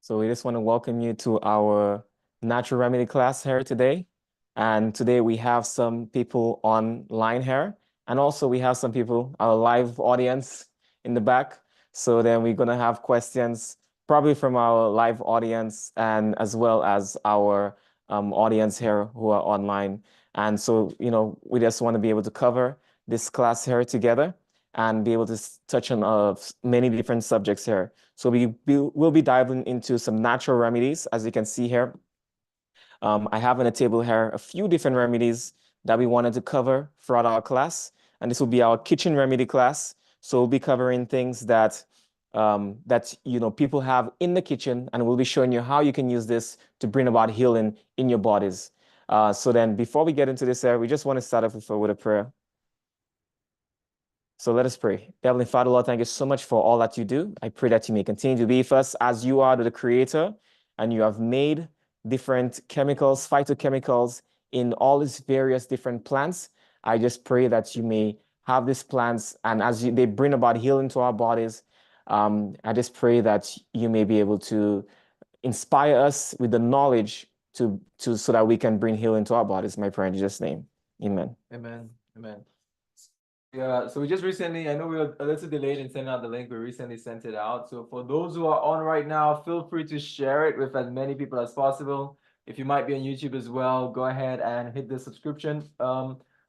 So we just want to welcome you to our natural remedy class here today. And today we have some people online here. And also we have some people, our live audience in the back. So then we're going to have questions probably from our live audience and as well as our audience here who are online. And so, we just want to be able to cover this class here together and be able to touch on many different subjects here. So we'll be diving into some natural remedies, as you can see here. I have on the table here a few different remedies that we wanted to cover throughout our class, and this will be our kitchen remedy class. So we'll be covering things that people have in the kitchen, and we'll be showing you how you can use this to bring about healing in your bodies. So then, before we get into this, we just want to start off with a prayer. So let us pray. Heavenly Father, Lord, thank you so much for all that you do. I pray that you may continue to be with us as you are the creator and you have made different chemicals, phytochemicals in all these various different plants. I just pray that you may have these plants and they bring about healing to our bodies. I just pray that you may be able to inspire us with the knowledge so that we can bring healing to our bodies. My prayer in Jesus' name. Amen. Amen. Amen. Yeah, so we just recently, I know we were a little delayed in sending out the link. We recently sent it out. So for those who are on right now, feel free to share it with as many people as possible. If you might be on YouTube as well, go ahead and hit the subscription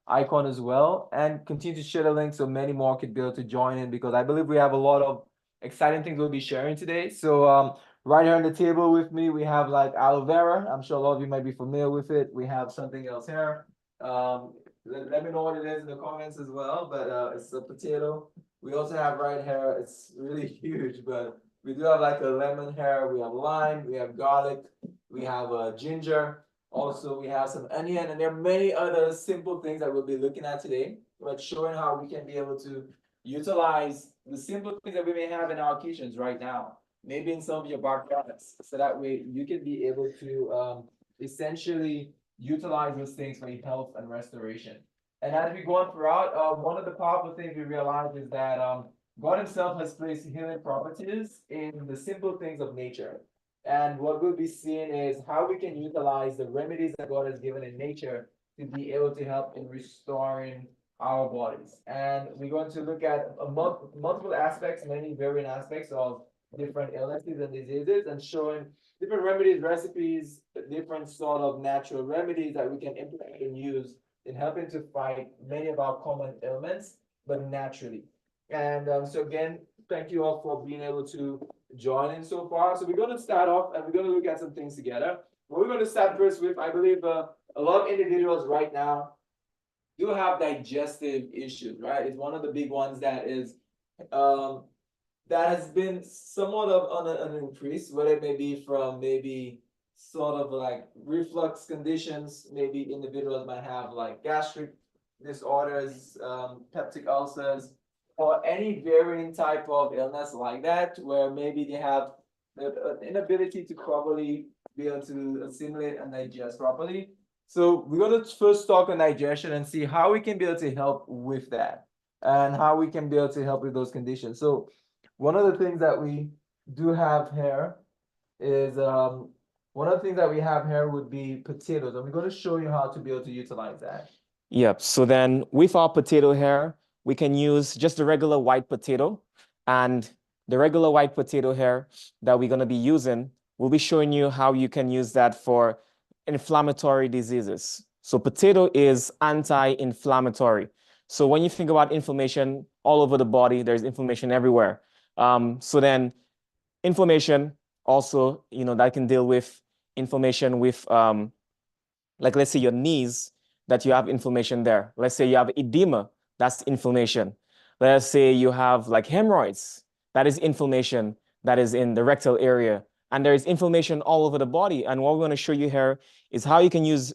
icon as well and continue to share the link so many more could be able to join in, because I believe we have a lot of exciting things we'll be sharing today. So right here on the table with me, we have like aloe vera. I'm sure a lot of you might be familiar with it. We have something else here. Let me know what it is in the comments as well, but it's a potato. We also have right here, it's really huge, but we do have like a lemon here, we have lime, we have garlic, we have ginger. Also, we have some onion, and there are many other simple things that we'll be looking at today, but showing how we can be able to utilize the simple things that we may have in our kitchens right now, maybe in some of your backyards, so that way you can be able to essentially utilize those things for health and restoration. And as we go on throughout, one of the powerful things we realize is that God Himself has placed healing properties in the simple things of nature. And what we'll be seeing is how we can utilize the remedies that God has given in nature to be able to help in restoring our bodies. And we're going to look at multiple aspects, many varying aspects of different illnesses and diseases, and showing different remedies, recipes, different sort of natural remedies that we can implement and use in helping to fight many of our common ailments, but naturally. And so again, thank you all for being able to join in so far. So we're going to start off and we're going to look at some things together. What we're going to start first with, I believe a lot of individuals right now do have digestive issues, right? It's one of the big ones that is um, that has been somewhat of on an increase, whether it may be from maybe sort of like reflux conditions, maybe individuals might have like gastric disorders, peptic ulcers, or any varying type of illness like that, where maybe they have an inability to properly be able to assimilate and digest properly. So we're going to first talk on digestion and see how we can be able to help with that and how we can be able to help with those conditions. So one of the things that we do have here is one of the things that we have here would be potatoes. I'm going to show you how to be able to utilize that. Yep. So then with our potato here, we can use just the regular white potato. And the regular white potato here that we're going to be using, we'll be showing you how you can use that for inflammatory diseases. So potato is anti-inflammatory. So when you think about inflammation all over the body, there's inflammation everywhere. So then inflammation also, that can deal with inflammation with like let's say your knees, that you have inflammation there. Let's say you have edema, that's inflammation. Let's say you have like hemorrhoids, that is inflammation that is in the rectal area. And there is inflammation all over the body. And what we're going to show you here is how you can use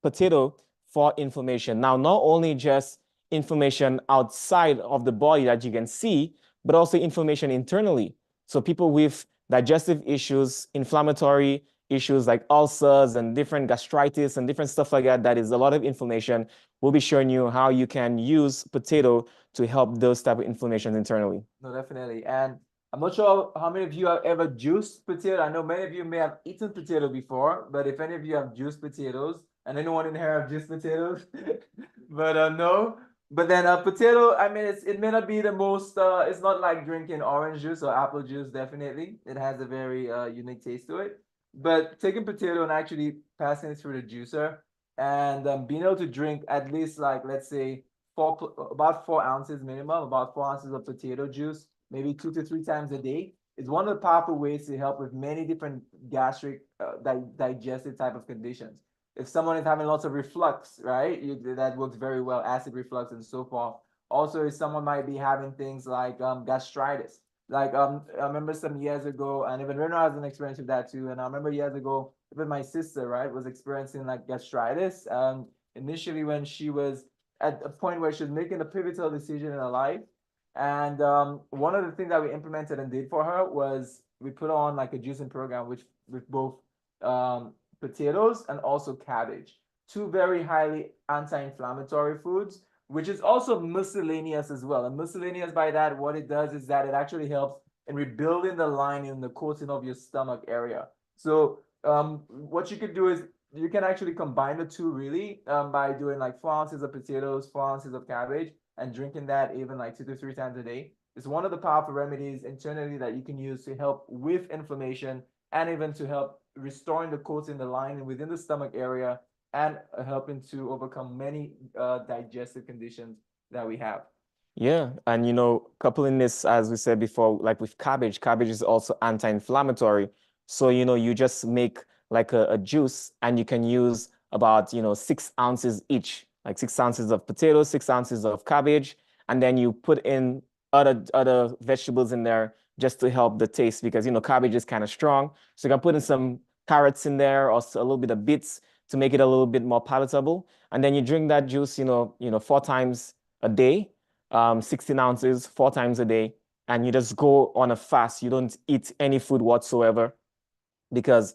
potato for inflammation. Now, not only just inflammation outside of the body that you can see, but also inflammation internally. So people with digestive issues, inflammatory issues like ulcers and different gastritis and different stuff like that, that is a lot of inflammation. We'll be showing you how you can use potato to help those type of inflammations internally. No, definitely. And I'm not sure how many of you have ever juiced potato. I know many of you may have eaten potato before, but if any of you have juiced potatoes, and anyone in here have juiced potatoes, but no. But then potato, I mean, it may not be the most. It's not like drinking orange juice or apple juice. Definitely, it has a very unique taste to it. But taking potato and actually passing it through the juicer and being able to drink at least like let's say about 4 ounces minimum, about 4 ounces of potato juice maybe 2 to 3 times a day is one of the powerful ways to help with many different gastric digestive type of conditions. If someone is having lots of reflux, right, that works very well, acid reflux and so forth. Also, if someone might be having things like gastritis, like I remember some years ago, and even Reno has an experience with that too. And I remember years ago, even my sister, right, was experiencing like gastritis. Initially when she was at a point where she was making a pivotal decision in her life, and one of the things that we implemented and did for her was we put on like a juicing program, which with both potatoes and also cabbage, two very highly anti-inflammatory foods, which is also miscellaneous as well. And miscellaneous by that, what it does is that it actually helps in rebuilding the lining and the coating of your stomach area. So what you could do is you can actually combine the two really by doing like 4 ounces of potatoes, 4 ounces of cabbage, and drinking that even like 2 to 3 times a day. It's one of the powerful remedies internally that you can use to help with inflammation and even to help restoring the coating, the lining within the stomach area, and helping to overcome many digestive conditions that we have. Yeah, and coupling this, as we said before, like with cabbage, cabbage is also anti-inflammatory. So, you just make like a juice and you can use about, 6 ounces each, like 6 ounces of potatoes, 6 ounces of cabbage, and then you put in other vegetables in there just to help the taste because, cabbage is kind of strong. So you can put in some carrots in there or a little bit of beets to make it a little bit more palatable. And then you drink that juice, 4 times a day, 16 ounces 4 times a day, and you just go on a fast. You don't eat any food whatsoever because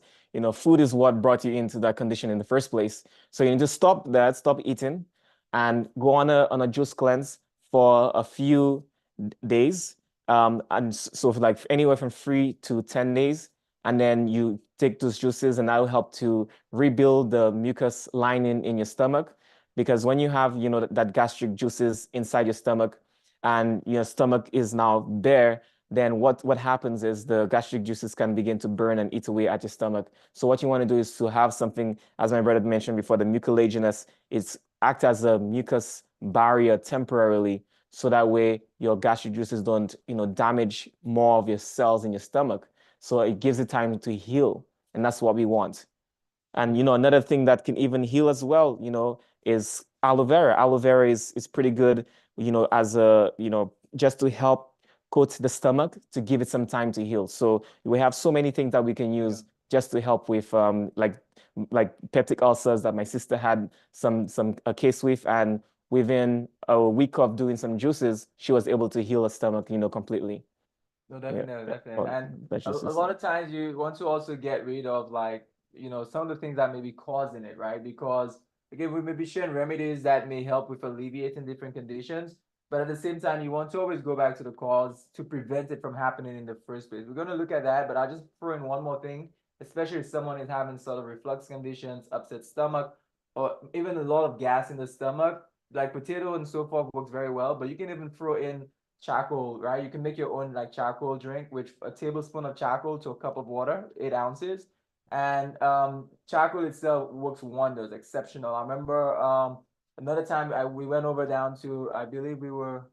food is what brought you into that condition in the first place. So you need to stop that, stop eating, and go on a juice cleanse for a few days. And so for like anywhere from 3 to 10 days, and then you take those juices, and that will help to rebuild the mucus lining in your stomach. Because when you have that gastric juices inside your stomach, and your stomach is now bare, then what happens is the gastric juices can begin to burn and eat away at your stomach. So what you want to do is to have something, as my brother mentioned before, the mucilaginous, it's act as a mucus barrier temporarily, so that way your gastric juices don't, damage more of your cells in your stomach. So it gives it time to heal, and that's what we want. And another thing that can even heal as well, is aloe vera. Aloe vera is pretty good, as a, just to help coat the stomach to give it some time to heal. So we have so many things that we can use just to help with like peptic ulcers that my sister had a case with, and within a week of doing some juices, she was able to heal her stomach, completely. No, Yeah. definitely, definitely. Well, And that's a just lot of times you want to also get rid of like, some of the things that may be causing it, right? Because again, we may be sharing remedies that may help with alleviating different conditions, but at the same time, you want to always go back to the cause to prevent it from happening in the first place. We're going to look at that, but I'll just throw in one more thing, especially if someone is having sort of reflux conditions, upset stomach, or even a lot of gas in the stomach, like potato and so forth works very well, but you can even throw in charcoal, right? You can make your own like charcoal drink with a tablespoon of charcoal to a cup of water, 8 ounces. And charcoal itself works wonders, exceptional. I remember another time we went over down to, I believe we were,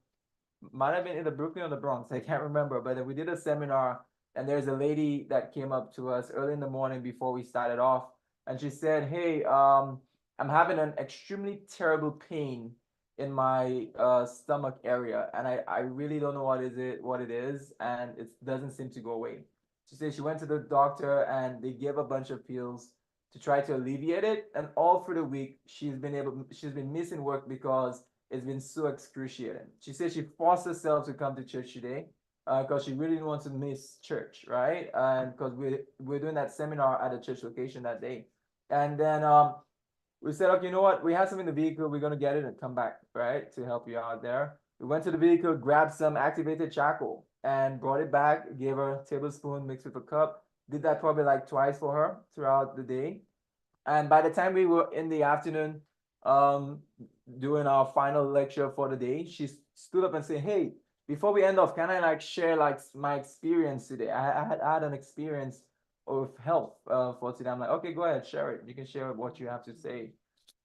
might have been in the Brooklyn or the Bronx, I can't remember, but then we did a seminar and there's a lady that came up to us early in the morning before we started off. And she said, hey, I'm having an extremely terrible pain in my stomach area, and I really don't know what it is, and it doesn't seem to go away. She said she went to the doctor and they gave a bunch of pills to try to alleviate it, and all through the week she's been missing work because it's been so excruciating. She said she forced herself to come to church today because she really didn't want to miss church, right? And because we're doing that seminar at a church location that day, and then we said, okay, you know what? We have some in the vehicle. We're gonna get it and come back, right, to help you out there. We went to the vehicle, grabbed some activated charcoal, and brought it back. Gave her a tablespoon mixed with a cup. Did that probably like twice for her throughout the day. And by the time we were in the afternoon, um, doing our final lecture for the day, she stood up and said, "Hey, before we end off, can I like share like my experience today? I had an experience of health for today." I'm like, "Okay, go ahead, share it. You can share what you have to say."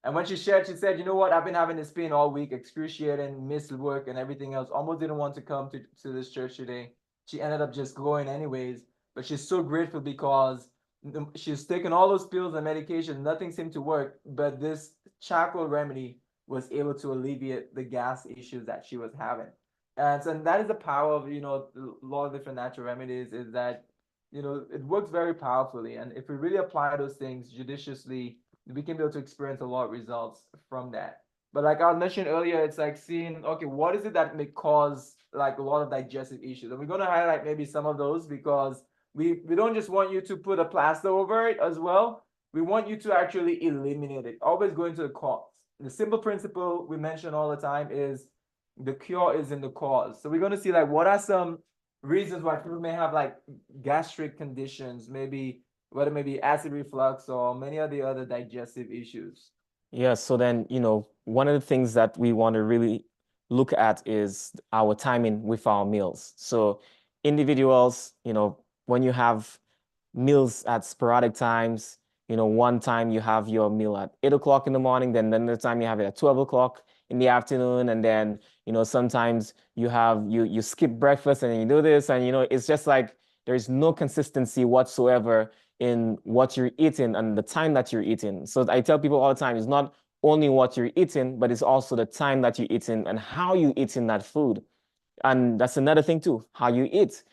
And when she shared, she said, "You know what? I've been having this pain all week, excruciating, missed work and everything else. Almost didn't want to come to this church today. She ended up just going anyways. But she's so grateful because she's taken all those pills and medication. Nothing seemed to work. But this charcoal remedy was able to alleviate the gas issues that she was having. And so that is the power of, a lot of different natural remedies is that, it works very powerfully. And if we really apply those things judiciously, we can be able to experience a lot of results from that. But like I mentioned earlier, it's like seeing, okay, what is it that may cause like a lot of digestive issues? And we're going to highlight maybe some of those because we don't just want you to put a plaster over it as well. We want you to actually eliminate it. Always go into the cause. The simple principle we mention all the time is the cure is in the cause. So we're going to see like what are some reasons why people may have like gastric conditions, maybe whether it may be acid reflux or many of the other digestive issues. Yeah, so then, one of the things that we want to really look at is our timing with our meals. So individuals, when you have meals at sporadic times, one time you have your meal at 8 o'clock in the morning, then another time you have it at 12 o'clock in the afternoon, and then, sometimes you skip breakfast and you do this, and it's just like there's no consistency whatsoever in what you're eating and the time that you're eating. So I tell people all the time, it's not only what you're eating, but it's also the time that you're eating and how you eating that food. And that's another thing too, how you eat.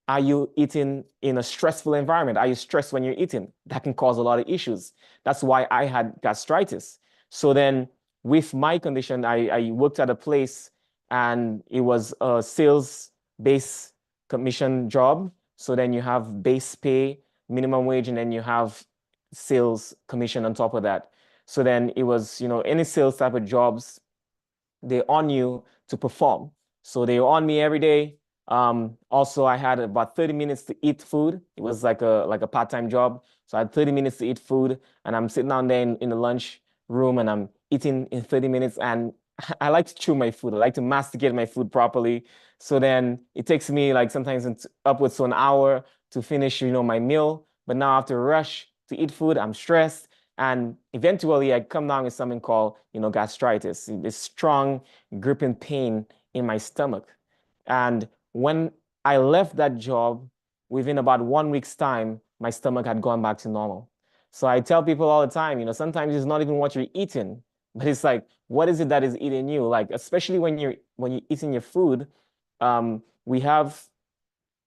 Are you eating in a stressful environment? Are you stressed when you're eating? That can cause a lot of issues. That's why I had gastritis. So then with my condition, I worked at a place and it was a sales-based commission job. So then you have base pay, minimum wage, and then you have sales commission on top of that. So then it was, any sales type of jobs, they're on you to perform. So they were on me every day. Also, I had about 30 minutes to eat food. It was like a part-time job. So I had 30 minutes to eat food, and I'm sitting down there in the lunch room and I'm eating in 30 minutes. And I like to chew my food. I like to masticate my food properly. So then it takes me like sometimes upwards to an hour to finish, my meal. But now I have to rush to eat food. I'm stressed. And eventually I come down with something called, gastritis, this strong gripping pain in my stomach. And when I left that job, within about 1 week's time, my stomach had gone back to normal. So I tell people all the time, sometimes it's not even what you're eating, but it's like, what is it that is eating you? Like, especially when you're eating your food, we have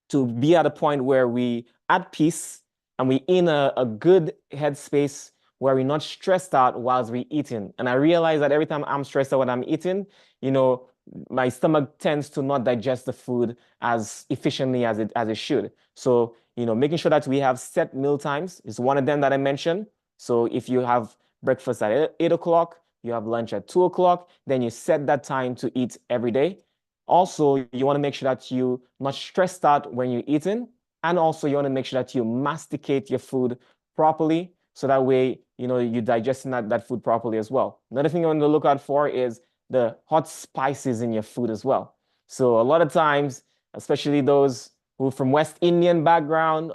to be at a point where we at peace and we in a good headspace where we're not stressed out whilst we're eating. And I realize that every time I'm stressed out when I'm eating, my stomach tends to not digest the food as efficiently as it should. So, making sure that we have set meal times is one of them that I mentioned. So if you have breakfast at 8 o'clock, you have lunch at 2 o'clock, then you set that time to eat every day. Also, you want to make sure that you're not stressed out when you're eating. And also you want to make sure that you masticate your food properly. So that way, you're digesting that food properly as well. Another thing you want to look out for is the hot spices in your food as well. So a lot of times, especially those who from West Indian background,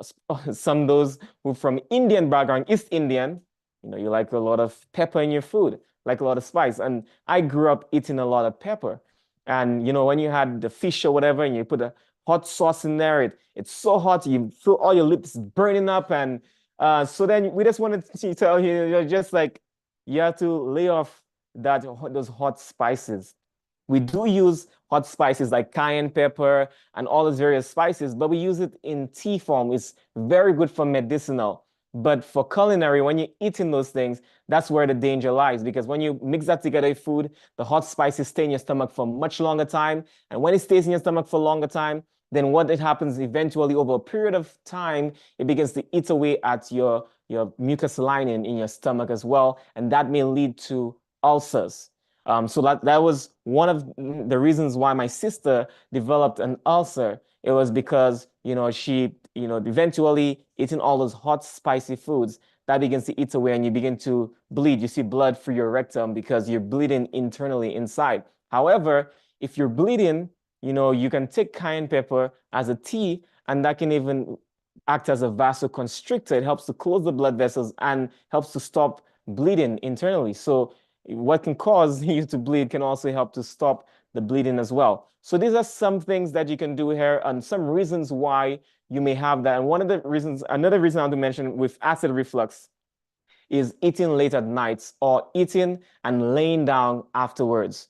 some those who from Indian background, East Indian, you like a lot of pepper in your food, like a lot of spice. And I grew up eating a lot of pepper. And when you had the fish or whatever, and you put a hot sauce in there, it's so hot, you feel all your lips burning up. And so then we just wanted to tell you, just like you have to lay off those hot spices. We do use hot spices like cayenne pepper and all those various spices, but we use it in tea form. It's very good for medicinal. But for culinary, when you're eating those things, that's where the danger lies. Because when you mix that together with food, the hot spices stay in your stomach for much longer time. And when it stays in your stomach for a longer time, then what it happens eventually over a period of time, it begins to eat away at your mucus lining in your stomach as well. And that may lead to ulcers. So that was one of the reasons why my sister developed an ulcer. It was because, she, eventually eating all those hot, spicy foods, that begins to eat away and you begin to bleed. You see blood through your rectum because you're bleeding internally inside. However, if you're bleeding, you can take cayenne pepper as a tea, and that can even act as a vasoconstrictor. It helps to close the blood vessels and helps to stop bleeding internally. So what can cause you to bleed can also help to stop the bleeding as well. So these are some things that you can do here and some reasons why you may have that. And one of the reasons, another reason I want to mention with acid reflux is eating late at night or eating and laying down afterwards.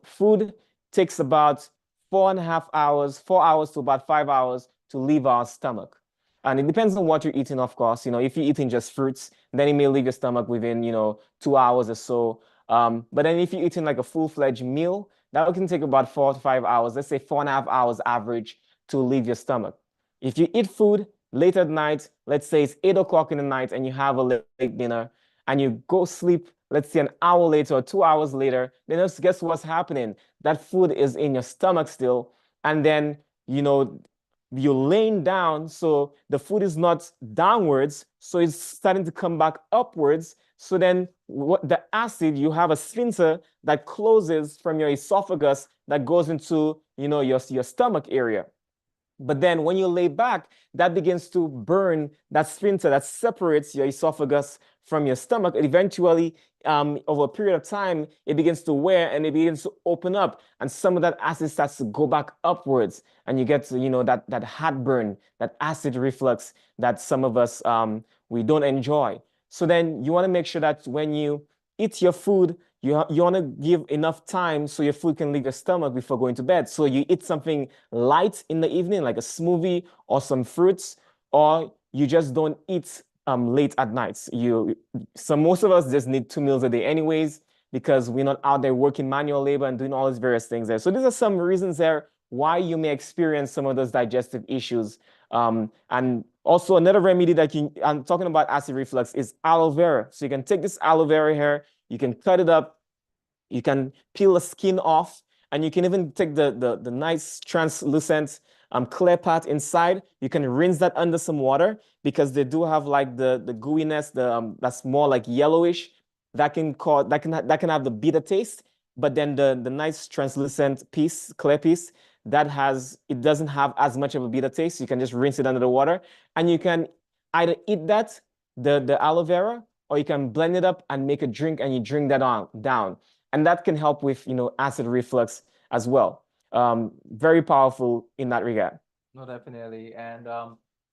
Food takes about 4.5 hours, 4 hours to about 5 hours to leave our stomach. And it depends on what you're eating, of course. If you're eating just fruits, then it may leave your stomach within, 2 hours or so. But then if you're eating like a full-fledged meal, that can take about 4 to 5 hours. Let's say 4.5 hours average to leave your stomach. If you eat food late at night, let's say it's 8 o'clock in the night and you have a late dinner and you go sleep, let's say an hour later or 2 hours later, then just guess what's happening? That food is in your stomach still. And then, you're laying down, so the food is not downwards, so it's starting to come back upwards. So then the acid, you have a sphincter that closes from your esophagus that goes into, your stomach area. But then when you lay back, that begins to burn that sphincter that separates your esophagus from your stomach. And eventually, over a period of time, it begins to wear and it begins to open up. And some of that acid starts to go back upwards. And you get to, that heartburn, that acid reflux that some of us, we don't enjoy. So then you want to make sure that when you eat your food, you want to give enough time so your food can leave your stomach before going to bed. So you eat something light in the evening, like a smoothie or some fruits, or you just don't eat late at night. So most of us just need 2 meals a day anyways, because we're not out there working manual labor and doing all these various things there. So these are some reasons there why you may experience some of those digestive issues. And also another remedy that I'm talking about acid reflux is aloe vera. So you can take this aloe vera here, you can cut it up, you can peel the skin off, and you can even take the nice translucent clear part inside. You can rinse that under some water because they do have like the gooiness, that's more like yellowish. That can have the bitter taste, but then the nice translucent piece, clear piece, it doesn't have as much of a bitter taste. You can just rinse it under the water, and you can either eat that, the aloe vera, or you can blend it up and make a drink, and you drink that down. And that can help with, acid reflux as well. Very powerful in that regard. No, definitely. And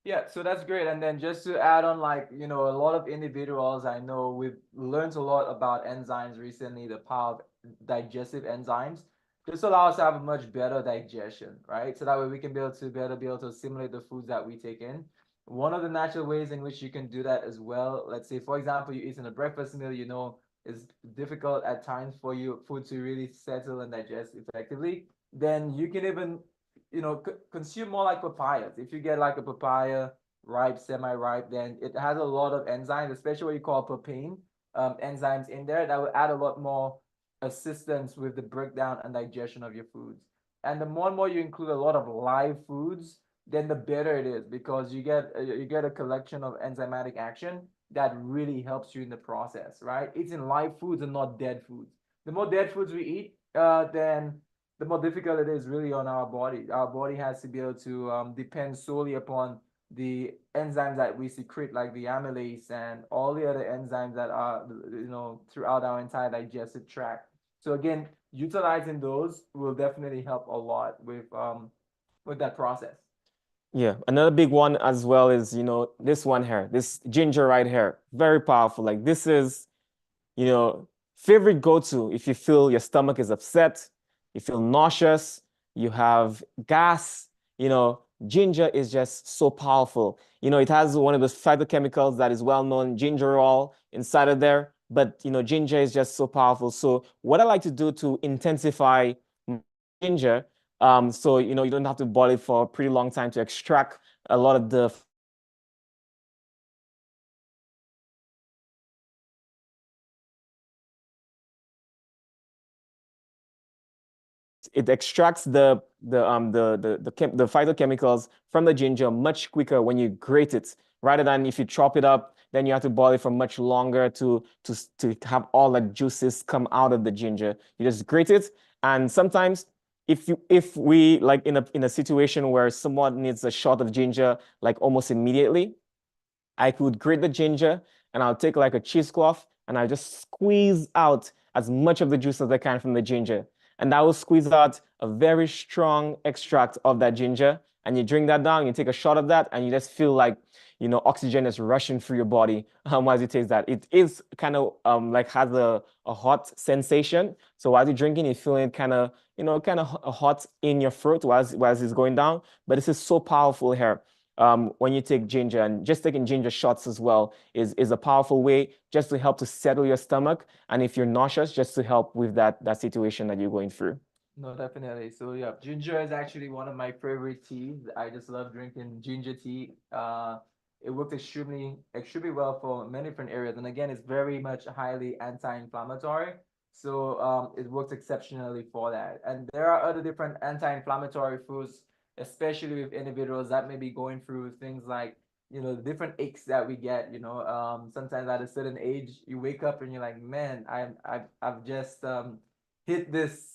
yeah, so that's great. And then just to add on, like, a lot of individuals I know, we've learned a lot about enzymes recently, the power of digestive enzymes. This allows us to have a much better digestion, right? So that way we can be able to assimilate the foods that we take in. One of the natural ways in which you can do that as well, let's say, for example, you're eating a breakfast meal, it's difficult at times for your food to really settle and digest effectively, then you can even consume more like papayas. If you get like a papaya, ripe, semi-ripe, then it has a lot of enzymes, especially what you call papain enzymes in there that will add a lot more assistance with the breakdown and digestion of your foods. And the more and more you include a lot of live foods, then the better it is, because you get a collection of enzymatic action that really helps you in the process, right? Eating live foods and not dead foods. The more dead foods we eat, then the more difficult it is really on our body. Our body has to be able to depend solely upon the enzymes that we secrete, like the amylase and all the other enzymes that are, throughout our entire digestive tract. So again, utilizing those will definitely help a lot with that process. Yeah, another big one as well is, this one here, this ginger right here, very powerful. Like this is, you know, favorite go-to if you feel your stomach is upset, you feel nauseous, you have gas, ginger is just so powerful. It has one of those phytochemicals that is well known, gingerol, inside of there. But, ginger is just so powerful. So what I like to do to intensify ginger, so, you don't have to boil it for a pretty long time to extract a lot of the it extracts the phytochemicals from the ginger much quicker when you grate it, rather than if you chop it up, then you have to boil it for much longer to have all the juices come out of the ginger. You just grate it, and sometimes if we like in a situation where someone needs a shot of ginger like almost immediately, I could grate the ginger and I'll take like a cheesecloth and I'll just squeeze out as much of the juice as I can from the ginger. And that will squeeze out a very strong extract of that ginger. And you drink that down, you take a shot of that, and you just feel like, oxygen is rushing through your body as you taste that. It is kind of like has a hot sensation. So while you're drinking, you're feeling kind of, hot in your throat while it's going down. But this is so powerful here when you take ginger, and just taking ginger shots as well is a powerful way just to help to settle your stomach. And if you're nauseous, just to help with that situation that you're going through. No, definitely. So yeah, ginger is actually one of my favorite teas. I just love drinking ginger tea. It works extremely well for many different areas. And again, it's very much highly anti-inflammatory. So it works exceptionally for that. And there are other different anti-inflammatory foods, especially with individuals that may be going through things like, the different aches that we get, sometimes at a certain age, you wake up and you're like, man, I've just hit this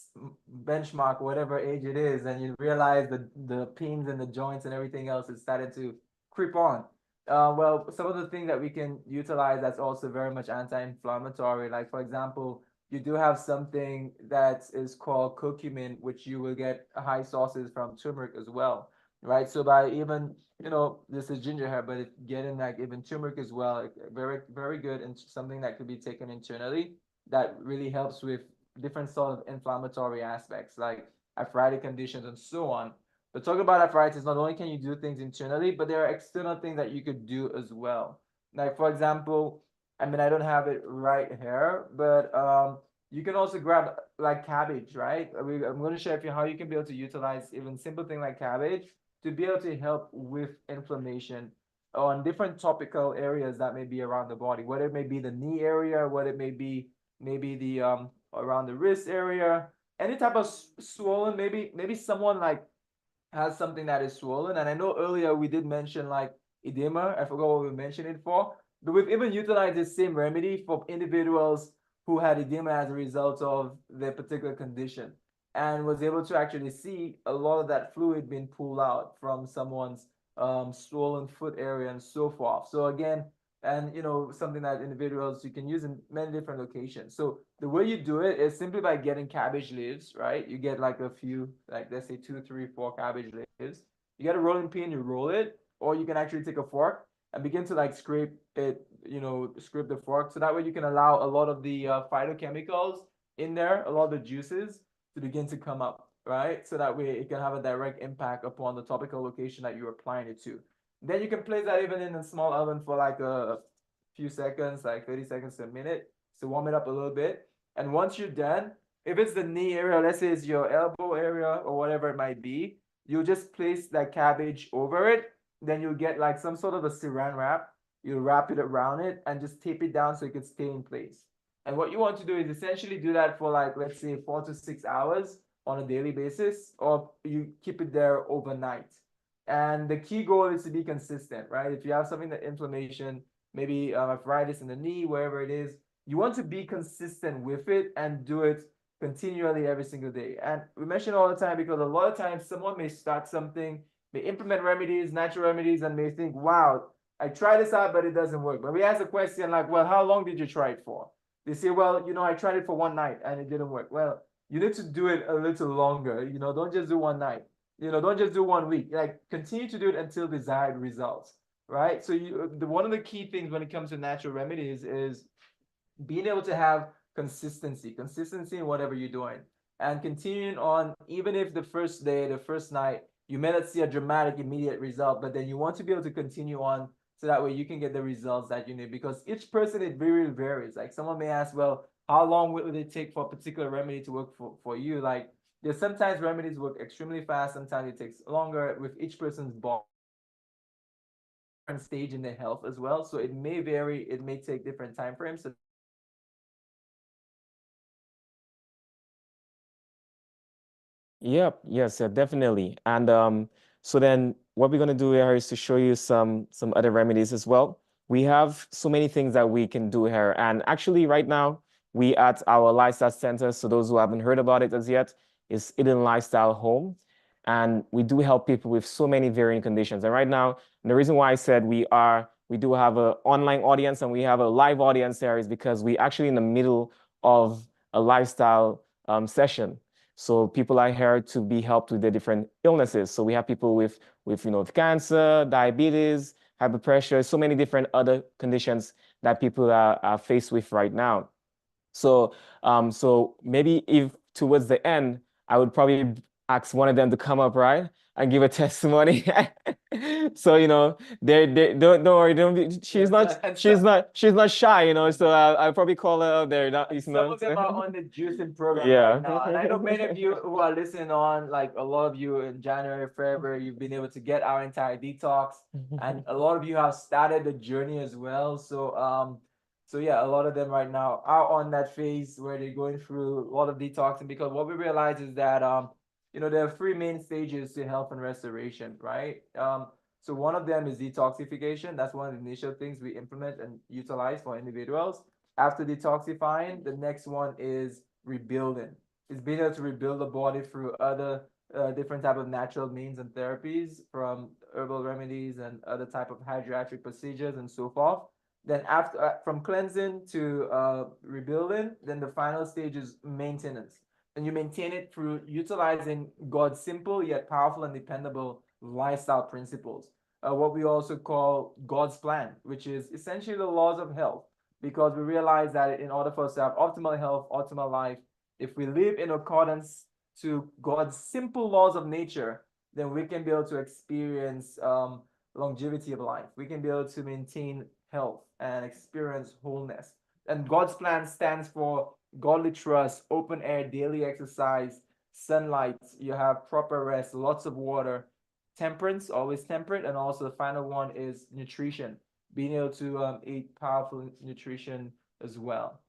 benchmark, whatever age it is, and you realize the pains and the joints and everything else is starting to creep on. Well, some of the things that we can utilize that's also very much anti-inflammatory, like for example, you do have something that is called curcumin, which you will get high sources from turmeric as well, right? So by even, this is ginger here, but getting like even turmeric as well, very, very good, and something that could be taken internally that really helps with different sort of inflammatory aspects like arthritic conditions and so on. But talking about arthritis, not only can you do things internally, but there are external things that you could do as well. Like for example, I mean, I don't have it right here, but you can also grab like cabbage, right? I'm going to share with you how you can be able to utilize even simple thing like cabbage to be able to help with inflammation on different topical areas that may be around the body, whether it may be the knee area, whether it may be maybe the around the wrist area, any type of swollen, maybe someone like has something that is swollen. And I know earlier we did mention like edema. I forgot what we mentioned it for, but we've even utilized the same remedy for individuals who had edema as a result of their particular condition, and was able to actually see a lot of that fluid being pulled out from someone's swollen foot area and so forth. So again, and something that individuals you can use in many different locations. So the way you do it is simply by getting cabbage leaves, right? You get like a few, like let's say 2, 3, 4 cabbage leaves. You get a rolling pin, you roll it, or you can actually take a fork and begin to like scrape it, scrape the fork, so that way you can allow a lot of the phytochemicals in there, a lot of the juices to begin to come up, right? So that way it can have a direct impact upon the topical location that you're applying it to. Then you can place that even in a small oven for like a few seconds, like 30 seconds to a minute, to warm it up a little bit. And once you're done, if it's the knee area, let's say it's your elbow area or whatever it might be, you'll just place that cabbage over it. Then you'll get like some sort of a saran wrap. You'll wrap it around it and just tape it down so it can stay in place. And what you want to do is essentially do that for like, let's say 4 to 6 hours on a daily basis, or you keep it there overnight. And the key goal is to be consistent, right? If you have something that inflammation, maybe arthritis in the knee, wherever it is, you want to be consistent with it and do it continually every single day. And we mention all the time because a lot of times someone may start something, may implement remedies, natural remedies, and may think, wow, I tried this out, but it doesn't work. But we ask the question like, well, how long did you try it for? They say, well, I tried it for one night and it didn't work. Well, you need to do it a little longer. Don't just do one night. Don't just do 1 week. Like continue to do it until desired results, right? So one of the key things when it comes to natural remedies is being able to have consistency in whatever you're doing, and continuing on, even if the first day, the first night, you may not see a dramatic immediate result, but then you want to be able to continue on so that way you can get the results that you need, because each person, it really varies. Like someone may ask, well, how long will it take for a particular remedy to work for you? Like there's sometimes remedies work extremely fast, sometimes it takes longer with each person's body stage in their health as well. So it may vary, it may take different time frames. So Yep, yes, yeah, definitely. And so then what we're gonna do here is to show you some other remedies as well. We have so many things that we can do here. And actually right now we at our lifestyle center, so those who haven't heard about it as yet, is Eden Lifestyle Home. And we do help people with so many varying conditions. And right now, the reason why I said we do have an online audience and we have a live audience there is because we actually in the middle of a lifestyle session. So people are here to be helped with the different illnesses. So we have people with cancer, diabetes, high blood pressure, so many different other conditions that people are faced with right now. So maybe if towards the end, I would probably ask one of them to come up, right, and give a testimony. So they don't worry, don't be, she's not shy, So I'll probably call her up there. Some of them are on the juicing program Yeah. right now. And I know many of you who are listening on, like a lot of you in January, February, you've been able to get our entire detox. And a lot of you have started the journey as well. So yeah, a lot of them right now are on that phase where they're going through a lot of detoxing, because what we realize is that there are three main stages to health and restoration, right? So one of them is detoxification. That's one of the initial things we implement and utilize for individuals. After detoxifying, the next one is rebuilding. It's being able to rebuild the body through other different type of natural means and therapies, from herbal remedies and other type of hydroatric procedures and so forth. Then after from cleansing to rebuilding, then the final stage is maintenance. And you maintain it through utilizing God's simple yet powerful and dependable lifestyle principles. What we also call God's plan, which is essentially the laws of health, because we realize that in order for us to have optimal health, optimal life, if we live in accordance to God's simple laws of nature, then we can be able to experience longevity of life. We can be able to maintain health and experience wholeness. And God's plan stands for godly trust, open air, daily exercise, sunlight, you have proper rest, lots of water, temperance, always temperate, and also the final one is nutrition, being able to eat powerful nutrition as well.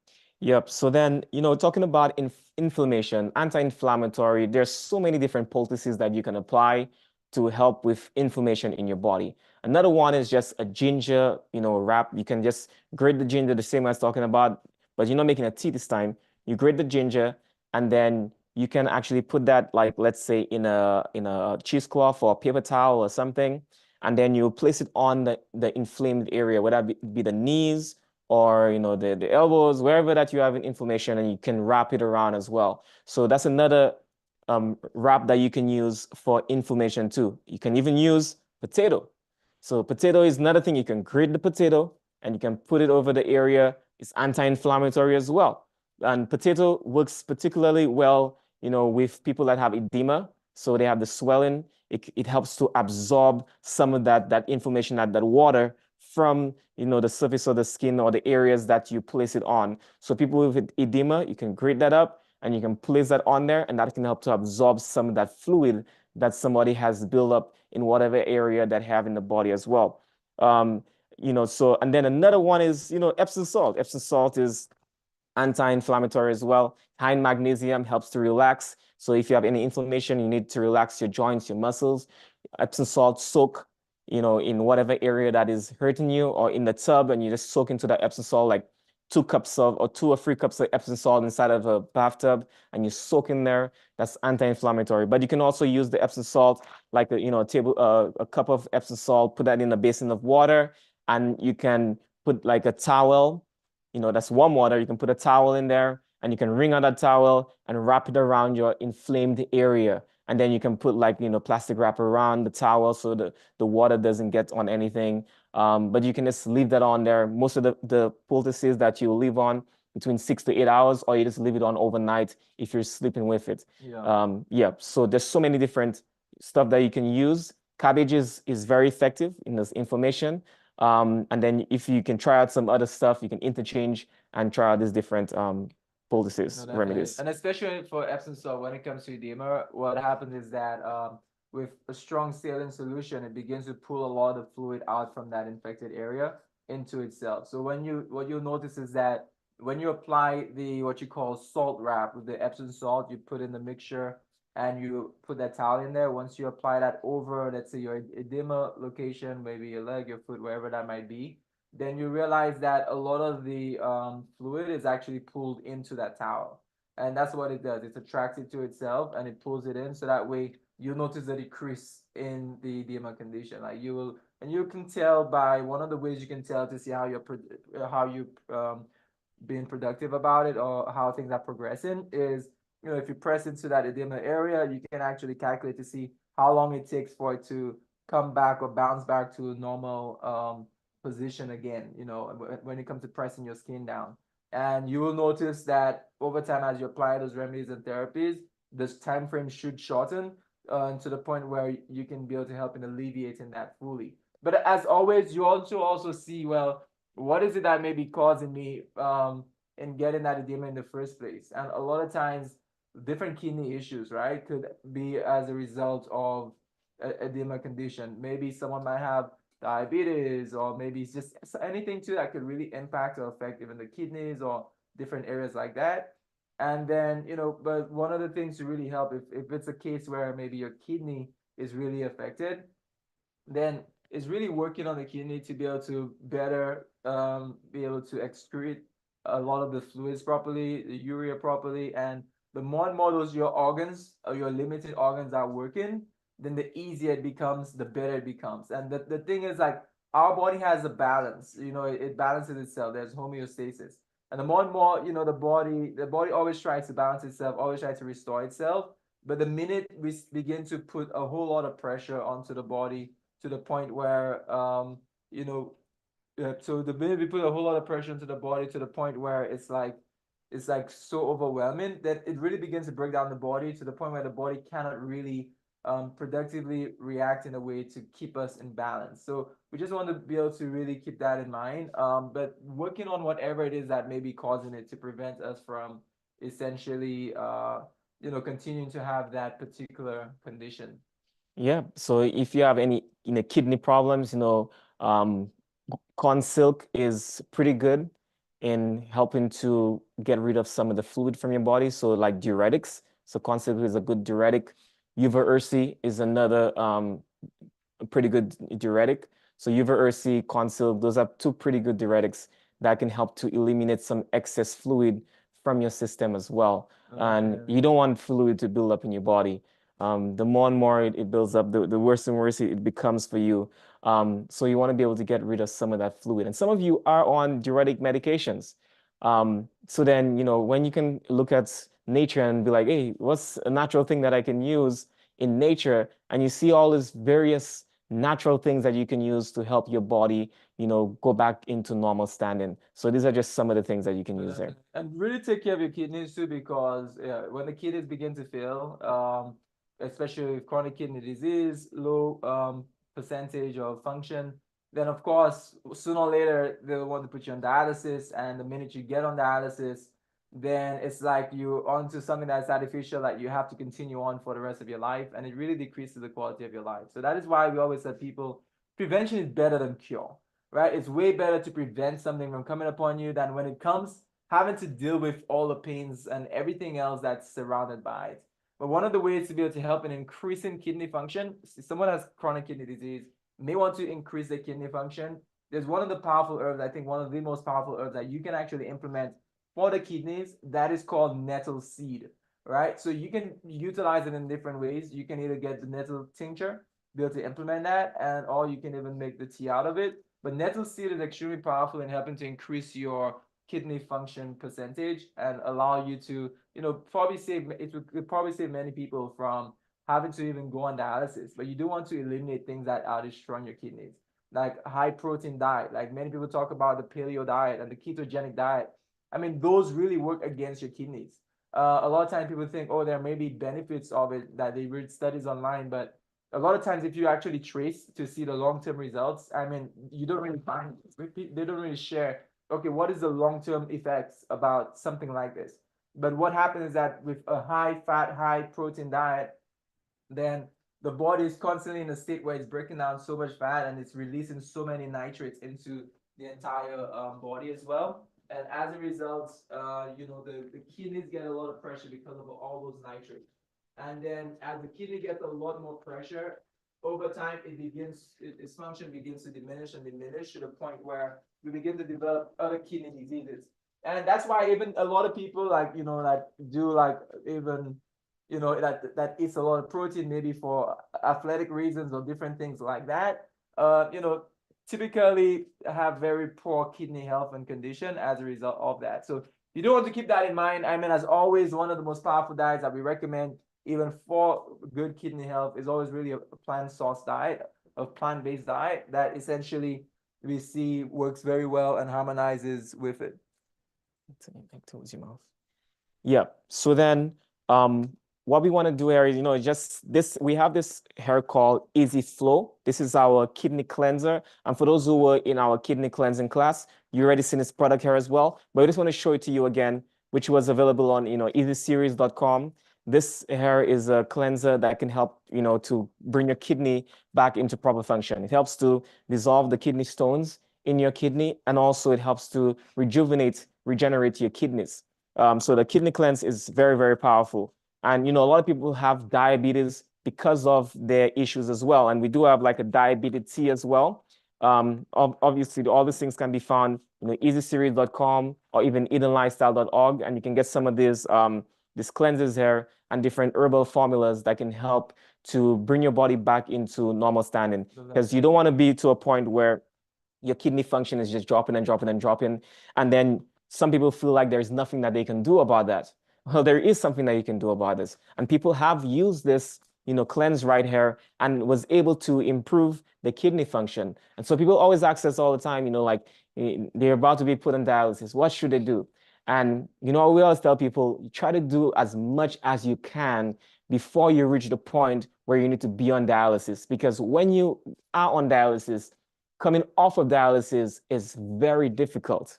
Yep. So then, talking about inflammation, anti-inflammatory, there's so many different poultices that you can apply to help with inflammation in your body. Another one is just a ginger, wrap. You can just grate the ginger the same as talking about, but you're not making a tea this time. You grate the ginger, and then you can actually put that, like, let's say in a cheesecloth or a paper towel or something, and then you place it on the inflamed area, whether it be the knees or the elbows, wherever that you have an inflammation, and you can wrap it around as well. So that's another wrap that you can use for inflammation too. You can even use potato. So potato is another thing. You can grate the potato and you can put it over the area. It's anti-inflammatory as well. And potato works particularly well, with people that have edema. So they have the swelling. It helps to absorb some of that inflammation, that water from the surface of the skin or the areas that you place it on. So people with edema, you can grate that up and you can place that on there, and that can help to absorb some of that fluid that somebody has built up in whatever area that have in the body as well. So and then another one is Epsom salt. Epsom salt is anti-inflammatory as well. High in magnesium, helps to relax. So if you have any inflammation, you need to relax your joints, your muscles. Epsom salt soak, in whatever area that is hurting you, or in the tub, and you just soak into that Epsom salt, like 2 or 3 cups of Epsom salt inside of a bathtub, and you soak in there. That's anti-inflammatory. But you can also use the Epsom salt, like a cup of Epsom salt, put that in a basin of water, and you can put like a towel, that's warm water. You can put a towel in there and you can wring out that towel and wrap it around your inflamed area. And then you can put like, plastic wrap around the towel so the water doesn't get on anything. But you can just leave that on there. Most of the poultices that you leave on between 6 to 8 hours, or you just leave it on overnight if you're sleeping with it. Yeah. So there's so many different stuff that you can use. Cabbage is very effective in this inflammation. And then if you can try out some other stuff, you can interchange and try out these different poultices, No, definitely. remedies. And especially for Epsom salt, when it comes to edema, what happens is that with a strong saline solution, it begins to pull a lot of fluid out from that infected area into itself. So what you'll notice is that when you apply the what you call salt wrap with the Epsom salt, you put in the mixture, and you put that towel in there. Once you apply that over, let's say your edema location, maybe your leg, your foot, wherever that might be, then you realize that a lot of the fluid is actually pulled into that towel. And that's what it does. It's attracted to itself and it pulls it in. So that way you'll notice a decrease in the edema condition. Like you will, and you can tell by one of the ways you can tell to see how you being productive about it or how things are progressing is, if you press into that edema area, you can actually calculate to see how long it takes for it to come back or bounce back to a normal position again, when it comes to pressing your skin down. And you will notice that over time, as you apply those remedies and therapies, this time frame should shorten to the point where you can be able to help in alleviating that fully. But as always, you also see, well, what is it that may be causing me in getting that edema in the first place? And a lot of times, different kidney issues, right, could be as a result of edema condition. Maybe someone might have diabetes, or maybe it's just anything too that could really impact or affect even the kidneys or different areas like that. And then, but one of the things to really help, if it's a case where maybe your kidney is really affected, then it's really working on the kidney to be able to better be able to excrete a lot of the fluids properly, the urea properly. And the more and more those your organs or your limited organs are working, then the easier it becomes, the better it becomes. And the thing is, like, our body has a balance, it balances itself. There's homeostasis. And the more and more, the body always tries to balance itself, always tries to restore itself. But the minute we begin to put a whole lot of pressure onto the body, to the point where you know so the minute we put a whole lot of pressure into the body, to the point where it's like so overwhelming that it really begins to break down the body, to the point where the body cannot really productively react in a way to keep us in balance. So we just want to be able to really keep that in mind, but working on whatever it is that may be causing it to prevent us from essentially continuing to have that particular condition. Yeah. So if you have any, kidney problems, corn silk is pretty good in helping to get rid of some of the fluid from your body. So like diuretics. So corn silk is a good diuretic. Uva ursi is another pretty good diuretic. So uva ursi, corn silk, those are two pretty good diuretics that can help to eliminate some excess fluid from your system as well. And Okay. you don't want fluid to build up in your body. The more and more it builds up, the worse and worse it becomes for you. So you want to be able to get rid of some of that fluid. And some of you are on diuretic medications. So then, when you can look at nature and be like, hey, what's a natural thing that I can use in nature? And you see all these various natural things that you can use to help your body, go back into normal standing. So these are just some of the things that you can use there. And really take care of your kidneys too, because when the kidneys begin to fail, especially with chronic kidney disease, low percentage of function, then of course sooner or later they'll want to put you on dialysis. And the minute you get on dialysis, then it's like you're onto something that's artificial that you have to continue on for the rest of your life, and it really decreases the quality of your life. So that is why we always tell people prevention is better than cure, right? It's way better to prevent something from coming upon you than when it comes, having to deal with all the pains and everything else that's surrounded by it. But one of the ways to be able to help in increasing kidney function, if someone has chronic kidney disease, may want to increase their kidney function. There's one of the powerful herbs, I think one of the most powerful herbs that you can actually implement for the kidneys, that is called nettle seed, right? So you can utilize it in different ways. You can either get the nettle tincture, be able to implement that, and or you can even make the tea out of it. But nettle seed is extremely powerful in helping to increase your kidney function percentage and allow you to, probably save it would probably save many people from having to even go on dialysis. But you do want to eliminate things that are destroying your kidneys, like high protein diet. Like many people talk about the paleo diet and the ketogenic diet. I mean, those really work against your kidneys. A lot of times people think, oh, there may be benefits of it, that they read studies online, but a lot of times if you actually trace to see the long-term results, I mean, you don't really find, they don't really share, okay, what is the long-term effects about something like this? But what happens is that with a high fat, high protein diet, then the body is constantly in a state where it's breaking down so much fat and it's releasing so many nitrates into the entire body as well. And as a result, the kidneys get a lot of pressure because of all those nitrates. And then as the kidney gets a lot more pressure, over time its function begins to diminish and diminish to the point where we begin to develop other kidney diseases. And that's why even a lot of people like, like do like even, that eats a lot of protein, maybe for athletic reasons or different things like that. Typically have very poor kidney health and condition as a result of that. So you do want to keep that in mind. I mean, as always, one of the most powerful diets that we recommend, even for good kidney health, is always really a plant source diet, a plant-based diet that essentially we see works very well and harmonizes with it. Back towards your mouth. Yeah. So then, what we want to do here is, just this, we have this hair called Easy Flow. This is our kidney cleanser. And for those who were in our kidney cleansing class, you already seen this product here as well. But I just want to show it to you again, which was available on, easyseries.com. This hair is a cleanser that can help, to bring your kidney back into proper function. It helps to dissolve the kidney stones in your kidney, and also it helps to regenerate your kidneys. So the kidney cleanse is very, very powerful. And, a lot of people have diabetes because of their issues as well. And we do have like a diabetes tea as well. Obviously, all these things can be found, easyseries.com or even edenlifestyle.org. And you can get some of these cleanses here and different herbal formulas that can help to bring your body back into normal standing. Because you don't want to be to a point where your kidney function is just dropping and dropping and dropping. And then some people feel like there's nothing that they can do about that. Well, there is something that you can do about this. And people have used this, cleanse right here and was able to improve the kidney function. And so people always ask us all the time, like they're about to be put on dialysis. What should they do? And, we always tell people, try to do as much as you can before you reach the point where you need to be on dialysis. Because when you are on dialysis, coming off of dialysis is very difficult.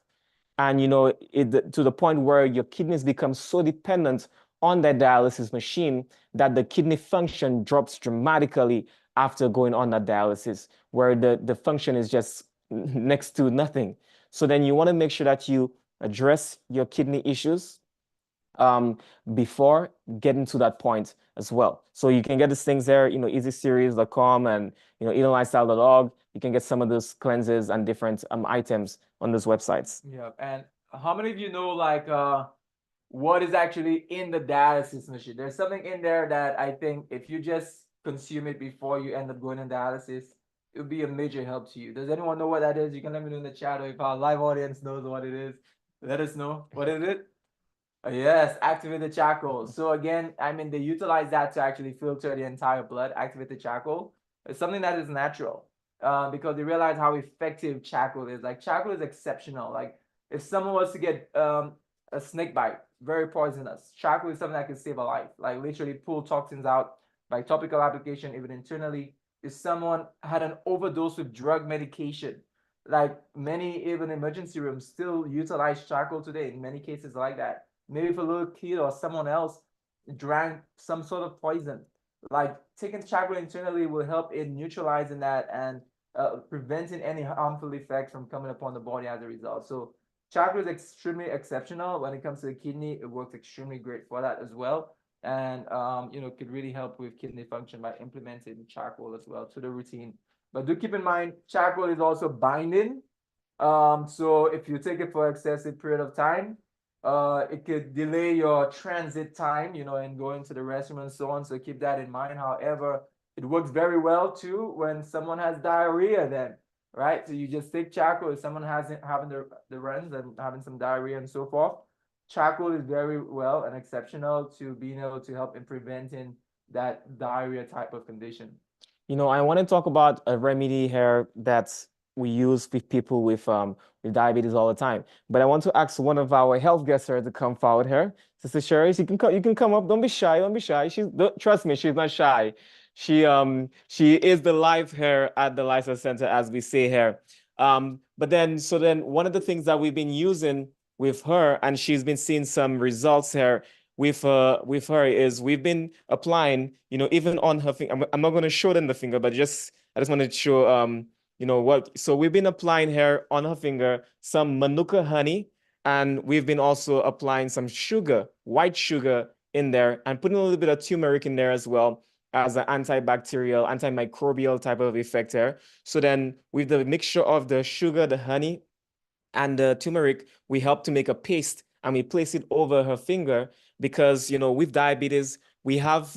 And, to the point where your kidneys become so dependent on that dialysis machine that the kidney function drops dramatically after going on that dialysis, where the function is just next to nothing. So then you want to make sure that you address your kidney issues before getting to that point as well. So you can get these things there, easyseries.com and, edenlifestyle.org. You can get some of those cleanses and different items on those websites. Yeah. And how many of you know like what is actually in the dialysis machine? There's something in there that I think if you just consume it before you end up going in dialysis, it would be a major help to you. Does anyone know what that is? You can let me know in the chat, or if our live audience knows what it is, let us know. What is it? Yes, activated charcoal. So again, I mean, they utilize that to actually filter the entire blood. Activated charcoal. It's something that is natural, because they realize how effective charcoal is. Like charcoal is exceptional. Like if someone was to get a snake bite, very poisonous, charcoal is something that can save a life. Like literally pull toxins out by topical application, even internally. If someone had an overdose with drug medication, like many even emergency rooms still utilize charcoal today in many cases like that. Maybe if a little kid or someone else drank some sort of poison, like taking charcoal internally will help in neutralizing that and preventing any harmful effects from coming upon the body as a result. So charcoal is extremely exceptional when it comes to the kidney. It works extremely great for that as well, and could really help with kidney function by implementing charcoal as well to the routine. But do keep in mind, charcoal is also binding. So if you take it for excessive period of time, it could delay your transit time, and going to the restroom and so on. So keep that in mind. However, it works very well too when someone has diarrhea then, right? So you just take charcoal if someone has having the runs and having some diarrhea and so forth. Charcoal is very well and exceptional to being able to help in preventing that diarrhea type of condition. I want to talk about a remedy here that we use with people with diabetes all the time. But I want to ask one of our health guests here to come forward here. Sister Sherry, you can come up. Don't be shy. Don't be shy. Trust me, she's not shy. She is the live here at the Lifestyle Center, as we say here. But then one of the things that we've been using with her, and she's been seeing some results here with her is we've been applying, even on her finger. I'm not going to show them the finger, but I just wanted to show what. So we've been applying here on her finger some manuka honey, and we've been also applying some sugar, white sugar in there and putting a little bit of turmeric in there as well as an antibacterial, antimicrobial type of effect here. So then with the mixture of the sugar, the honey, and the turmeric, we help to make a paste and we place it over her finger because, with diabetes, we have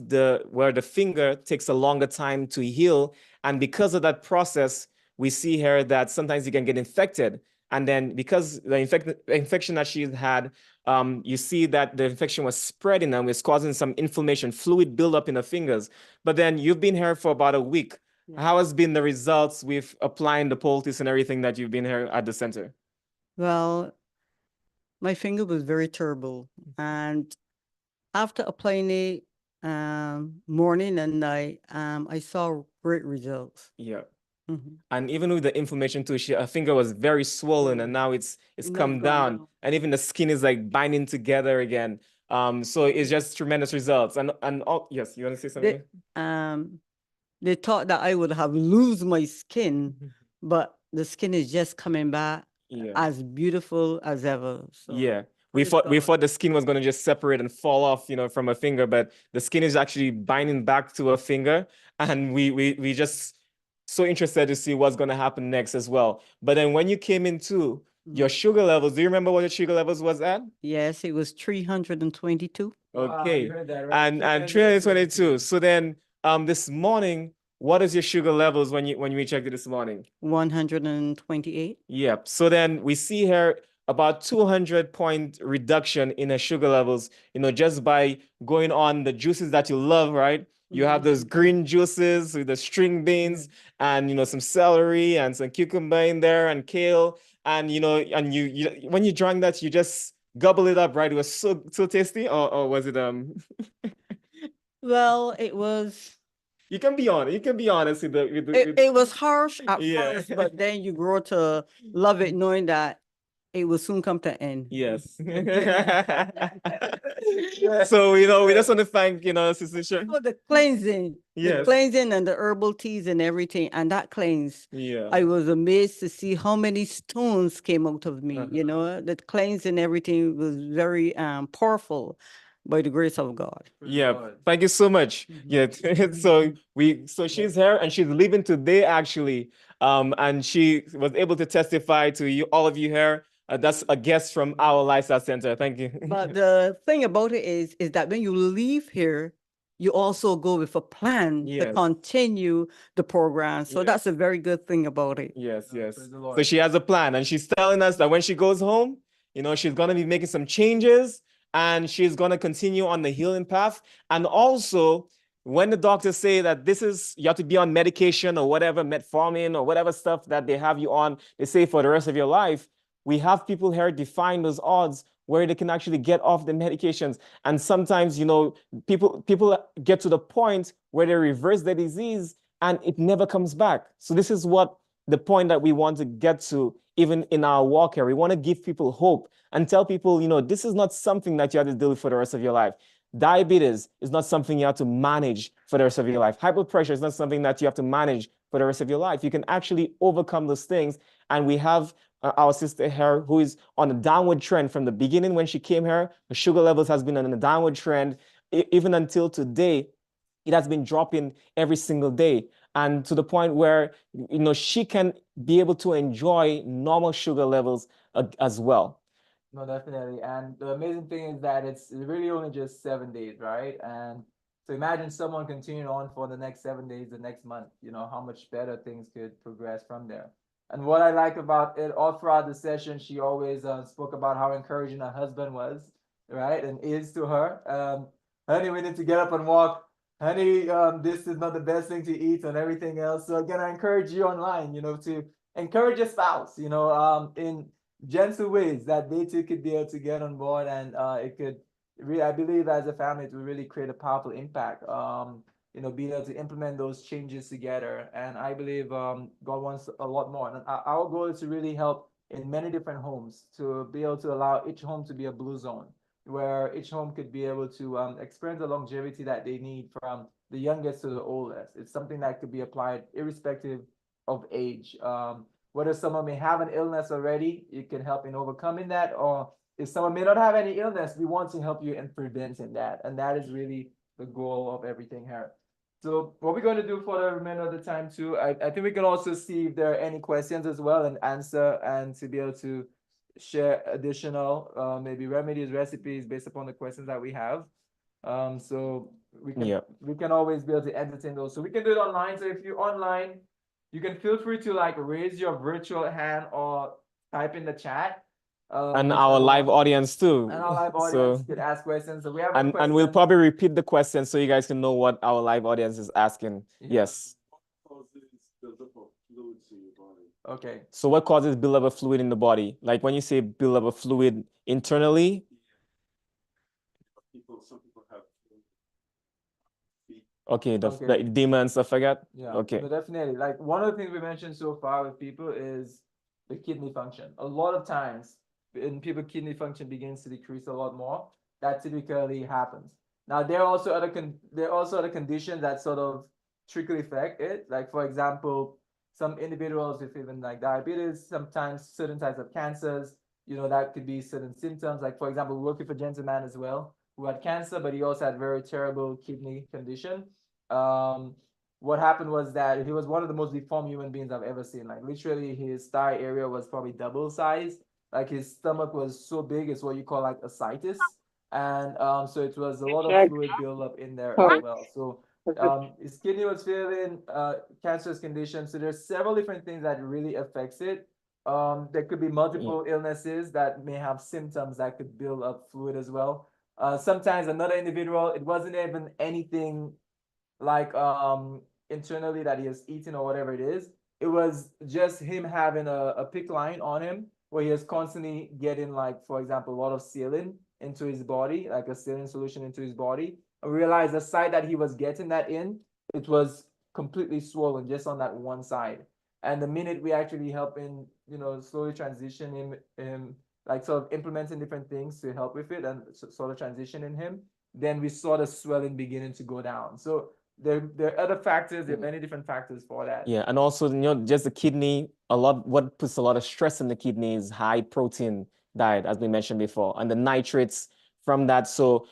where the finger takes a longer time to heal. And because of that process, we see here that sometimes you can get infected. And then because the infection that she's had, you see that the infection was spreading and was causing some inflammation, fluid buildup in the fingers. But then you've been here for about a week. Yeah. How has been the results with applying the poultice and everything that you've been here at the center? Well, my finger was very terrible. And after applying it morning and night, I saw great results. Yeah. And even with the inflammation too, her finger was very swollen and now it's come down. And even the skin is like binding together again. So it's just tremendous results. And yes, you want to say something? They thought that I would have lose my skin, but the skin is just coming back as beautiful as ever. So yeah. We thought the skin was going to just separate and fall off, from a finger, but the skin is actually binding back to a finger. And we just so interested to see what's going to happen next as well. But then when you came into your sugar levels, do you remember what your sugar levels was at? Yes, it was 322. Okay. You heard that, right? And 322. So then this morning, what is your sugar levels when we checked it this morning? 128. Yep. So then we see here about 200-point reduction in the sugar levels, just by going on the juices that you love, right? You have those green juices with the string beans and, some celery and some cucumber in there and kale. And, and you when you drank that, you just gobble it up, right? It was so tasty. Or was it, Well, it was. You can be honest. You can be honest with it was harsh at first, but then you grow to love it, knowing that it will soon come to an end. Yes. So, we just want to thank, Sister Sharon. For the cleansing. Yes. The cleansing and the herbal teas and everything. And that cleanse. Yeah. I was amazed to see how many stones came out of me. The cleanse and everything was very powerful by the grace of God. Yeah. Thank you so much. Yeah. So she's here and she's leaving today actually. And she was able to testify to you, all of you here. That's a guest from our lifestyle center. Thank you. But the thing about it is that when you leave here, you also go with a plan to continue the program. So that's a very good thing about it. Yes, yes. So she has a plan and she's telling us that when she goes home, she's going to be making some changes and she's going to continue on the healing path. And also, when the doctors say that you have to be on medication or whatever, metformin or whatever stuff that they have you on, they say for the rest of your life, we have people here define those odds where they can actually get off the medications. And sometimes, people get to the point where they reverse the disease and it never comes back. So this is what the point that we want to get to even in our walk here. We want to give people hope and tell people, this is not something that you have to deal with for the rest of your life. Diabetes is not something you have to manage for the rest of your life. High blood pressure is not something that you have to manage for the rest of your life. You can actually overcome those things. And we have our sister here who is on a downward trend from the beginning. When she came here, the sugar levels has been on a downward trend. Even until today, it has been dropping every single day. And to the point where, she can be able to enjoy normal sugar levels as well. No, definitely. And the amazing thing is that it's really only just 7 days, right? And so imagine someone continuing on for the next 7 days, the next month, how much better things could progress from there. And what I like about it, all throughout the session, she always spoke about how encouraging her husband was, right? And is to her. Honey, we need to get up and walk. Honey, this is not the best thing to eat and everything else. So again, I encourage you online, to encourage your spouse, in gentle ways that they too could be able to get on board, and it could really, I believe as a family, it will really create a powerful impact. Being able to implement those changes together. And I believe God wants a lot more. And our goal is to really help in many different homes, to be able to allow each home to be a blue zone, where each home could be able to experience the longevity that they need from the youngest to the oldest. It's something that could be applied irrespective of age. Whether someone may have an illness already, it can help in overcoming that, or if someone may not have any illness, we want to help you in preventing that. And that is really the goal of everything here. So what we're going to do for the remainder of the time too, I think we can also see if there are any questions as well and answer, and to be able to share additional maybe remedies, recipes based upon the questions that we have. So we can always be able to entertain those. So we can do it online. So if you're online, you can feel free to like raise your virtual hand or type in the chat. And our live audience too. And our live audience could ask questions. So we have a question. And we'll probably repeat the question so you guys can know what our live audience is asking. Yes. Okay. So what causes buildup of fluid in the body? Like when you say buildup of fluid internally. Some people have okay, the edema and stuff like that. Yeah. Okay. But definitely, like one of the things we mentioned so far with people is the kidney function. A lot of times, when people kidney function begins to decrease a lot more, that typically happens. Now there are also other conditions that sort of trickle effect it. Like for example, some individuals with even like diabetes, sometimes certain types of cancers, you know, that could be certain symptoms. Like for example, we work with a gentleman as well who had cancer, but he also had very terrible kidney condition. What happened was that he was one of the most deformed human beings I've ever seen. Like literally his thigh area was probably double size. Like his stomach was so big, it's what you call like ascites. And so it was a lot of fluid buildup in there as well. So his kidney was feeling cancerous condition. So there's several different things that really affects it. There could be multiple illnesses that may have symptoms that could build up fluid as well. Sometimes another individual, it wasn't even anything like internally that he has eaten or whatever it is. It was just him having a PICC line on him where he is constantly getting, like, for example, a lot of saline into his body, like a saline solution into his body. I realized the side that he was getting that in, it was completely swollen just on that one side. And the minute we actually help in, you know, slowly transition him, like sort of implementing different things to help with it and sort of transitioning him, then we saw the swelling beginning to go down. So there are other factors, there are many different factors for that. Yeah, and also, you know, just the kidney, what puts a lot of stress in the kidney is high protein diet, as we mentioned before, and the nitrates from that. So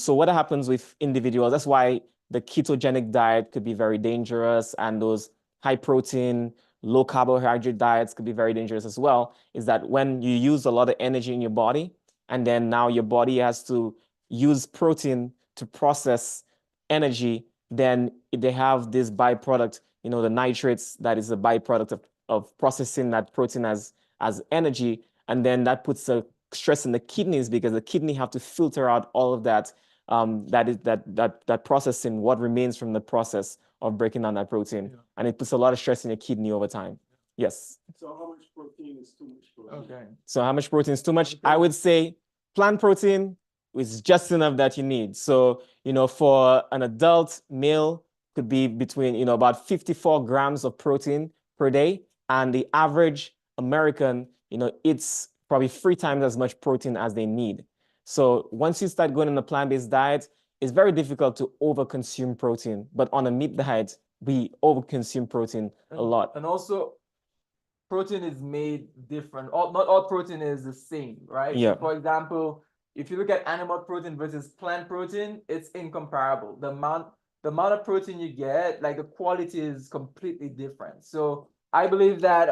what happens with individuals, that's why the ketogenic diet could be very dangerous, and those high protein, low carbohydrate diets could be very dangerous as well, is that when you use a lot of energy in your body, and then now your body has to use protein to process energy, then they have this byproduct, you know, the nitrates, that is a byproduct of processing that protein as energy. And then that puts a stress in the kidneys, because the kidney have to filter out all of that, that processing, what remains from the process of breaking down that protein. Yeah. And it puts a lot of stress in your kidney over time. Yes. So how much protein is too much protein? Okay. So how much protein is too much? I would say plant protein is just enough that you need. So, you know, for an adult male, could be between, you know, about 54 grams of protein per day. And the average American, you know, eats probably 3 times as much protein as they need. So once you start going on a plant-based diet, it's very difficult to overconsume protein. But on a meat diet, we overconsume protein a lot. And also, protein is made different. Not all protein is the same, right? Yeah. So for example, if you look at animal protein versus plant protein, it's incomparable. The amount of protein you get, like the quality is completely different. So I believe that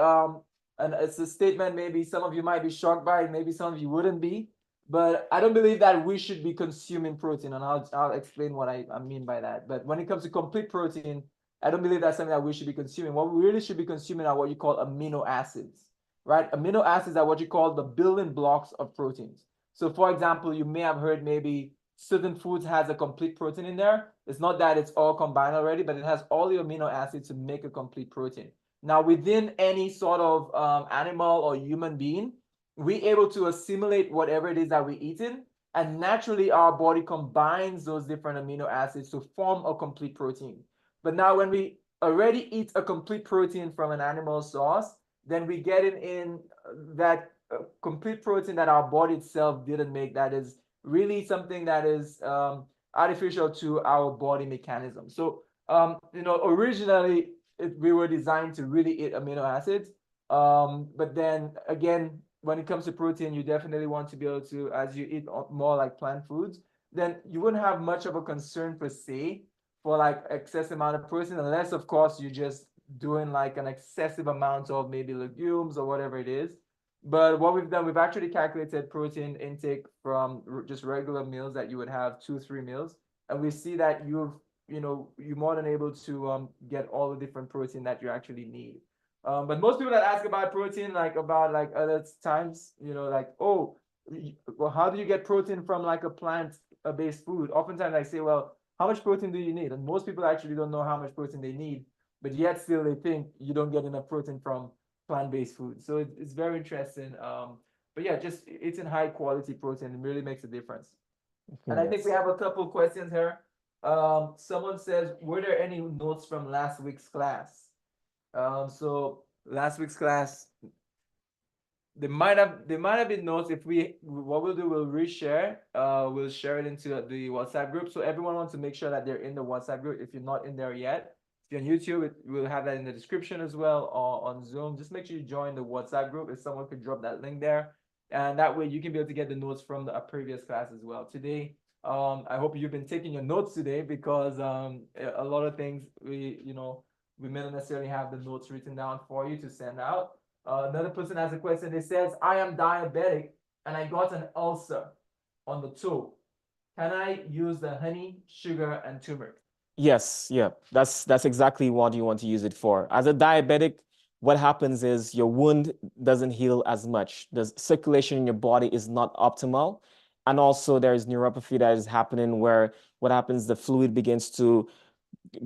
and it's a statement maybe some of you might be shocked by, maybe some of you wouldn't be, but I don't believe that we should be consuming protein, and I'll explain what I mean by that. But when it comes to complete protein, I don't believe that's something that we should be consuming. What we really should be consuming are what you call amino acids, right? Amino acids are what you call the building blocks of proteins. So for example, you may have heard maybe certain foods has a complete protein in there. It's not that it's all combined already, but it has all the amino acids to make a complete protein. Now, within any sort of animal or human being, we're able to assimilate whatever it is that we're eating, and naturally our body combines those different amino acids to form a complete protein. But now when we already eat a complete protein from an animal source, then we get in that complete protein that our body itself didn't make, that is really something that is artificial to our body mechanism. So, you know, originally we were designed to really eat amino acids. But then again, when it comes to protein, you definitely want to be able to, as you eat more like plant foods, then you wouldn't have much of a concern per se for like excess amount of protein, unless of course you're just doing like an excessive amount of maybe legumes or whatever it is. But what we've done, we've actually calculated protein intake from just regular meals that you would have 2-3 meals, and we see that you're more than able to get all the different protein that you actually need. But most people that ask about protein, like about like other times, like, oh, well, how do you get protein from like a plant-based food? Oftentimes I say, well, how much protein do you need? And most people actually don't know how much protein they need, but yet still they think you don't get enough protein from plant-based food. So it's very interesting. But yeah, just eating high quality protein really makes a difference. And I think we have a couple questions here. Someone says, were there any notes from last week's class? So last week's class, there might have been notes. What we'll do, we'll reshare. We'll share it into the WhatsApp group. So everyone wants to make sure that they're in the WhatsApp group. If you're not in there yet, if you're on YouTube, we'll have that in the description as well, or on Zoom. Just make sure you join the WhatsApp group. If someone could drop that link there, and that way you can be able to get the notes from a previous class as well. Today, I hope you've been taking your notes today, because a lot of things we may not necessarily have the notes written down for you to send out. Another person has a question. It says, I am diabetic and I got an ulcer on the toe. Can I use the honey, sugar, and turmeric? Yes, yeah, that's exactly what you want to use it for. As a diabetic, what happens is your wound doesn't heal as much. The circulation in your body is not optimal. And also there is neuropathy that is happening, where what happens, the fluid begins to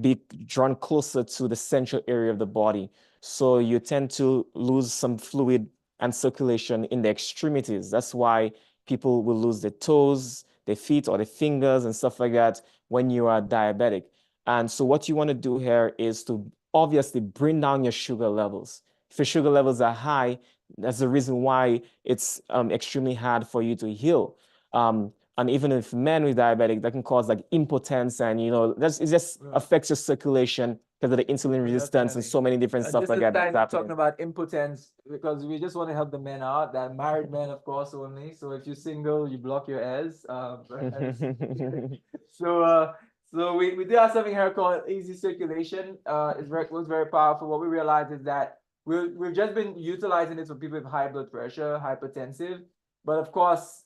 be drawn closer to the central area of the body. So you tend to lose some fluid and circulation in the extremities. That's why people will lose their toes, their feet, or their fingers and stuff like that when you are diabetic. And so what you want to do here is to obviously bring down your sugar levels. If your sugar levels are high, that's the reason why it's extremely hard for you to heal. And even if men with diabetic, that can cause like impotence, and it just affects your circulation because of the insulin resistance and so many different stuff like that. Talking about impotence, because we just want to help the men out, that married men, of course, only. So if you're single, you block your ears. So we do have something here called easy circulation. It was very powerful. What we realized is that we've just been utilizing this for people with high blood pressure, hypertensive. But of course,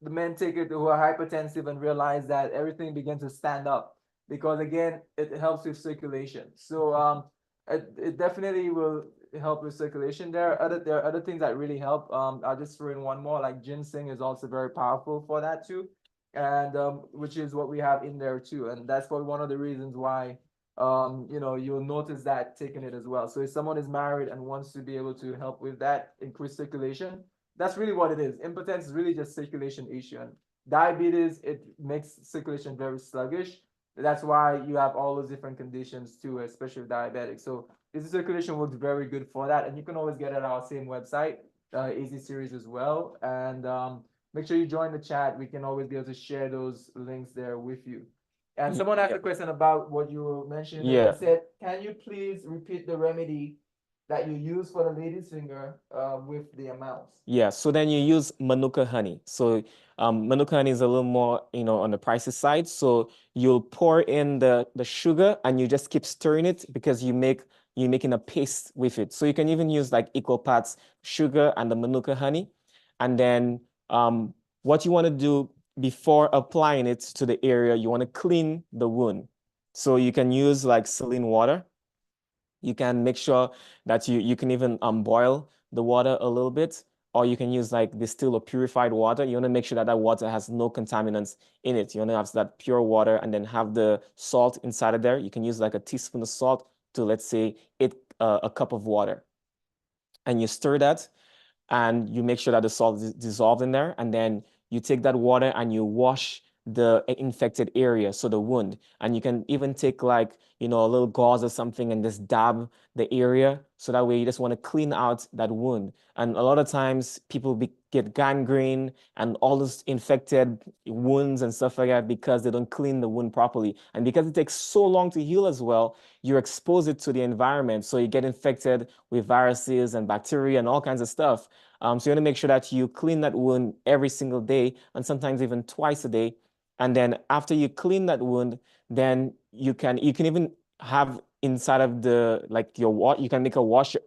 the men take it who are hypertensive and realize that everything begins to stand up, because again, it helps with circulation. So it definitely will help with circulation. There are other things that really help. I'll just throw in one more, like ginseng is also very powerful for that too, and which is what we have in there too. And that's probably one of the reasons why you'll notice that taking it as well. So if someone is married and wants to be able to help with that increased circulation, that's really what it is. Impotence is really just circulation issue. And diabetes, it makes circulation very sluggish. That's why you have all those different conditions too, especially with diabetics. So easy circulation works very good for that. And you can always get it at our same website, Easy Series as well. And make sure you join the chat. We can always be able to share those links there with you. And someone asked a question about what you were mentioning. Yeah. I said, can you please repeat the remedy that you use for the lady's finger with the amounts? Yeah, so then you use Manuka honey. So Manuka honey is a little more, on the pricey side. So you'll pour in the sugar and you just keep stirring it, because you're making a paste with it. So you can even use like equal parts sugar and the Manuka honey. And then what you want to do before applying it to the area, you want to clean the wound. So you can use like saline water. You can make sure that you can even boil the water a little bit, or you can use like distilled or purified water. You want to make sure that that water has no contaminants in it. You want to have that pure water, and then have the salt inside of there. You can use like a teaspoon of salt to, let's say, a cup of water. And you stir that, and you make sure that the salt is dissolved in there, and then you take that water and you wash the infected area, so the wound. And you can even take like, a little gauze or something and just dab the area So that way you just want to clean out that wound. And a lot of times people get gangrene and all those infected wounds and stuff like that because they don't clean the wound properly. And because it takes so long to heal as well, you expose it to the environment. So you get infected with viruses and bacteria and all kinds of stuff. So you want to make sure that you clean that wound every single day and sometimes even twice a day. And then after you clean that wound, then you can even have inside of the you can make a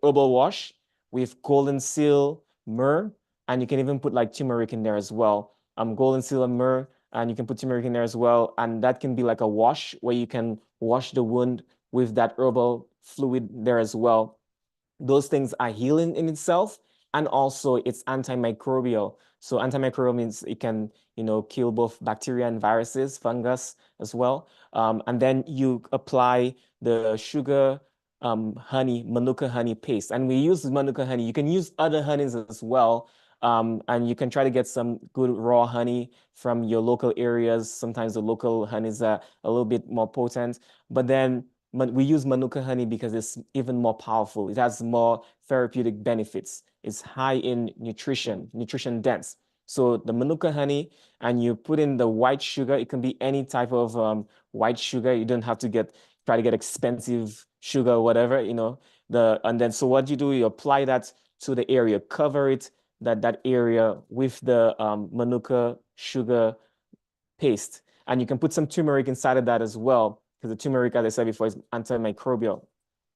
herbal wash with golden seal, myrrh, and you can even put like turmeric in there as well. Golden seal and myrrh, and you can put turmeric in there as well. And that can be like a wash where you can wash the wound with that herbal fluid there as well. Those things are healing in itself, and also it's antimicrobial. So antimicrobial means it can, kill both bacteria and viruses, fungus as well. And then you apply the sugar, honey, Manuka honey paste. And we use Manuka honey. You can use other honeys as well. And you can try to get some good raw honey from your local areas. Sometimes the local honeys are a little bit more potent, but then we use Manuka honey because it's even more powerful. It has more therapeutic benefits. It's high in nutrition dense. So the Manuka honey, and you put in the white sugar. It can be any type of white sugar. You don't have to try to get expensive sugar or whatever, and then so what you do, you apply that to the area, cover it, that area with the Manuka sugar paste. And you can put some turmeric inside of that as well, because the turmeric, as I said before, is antimicrobial.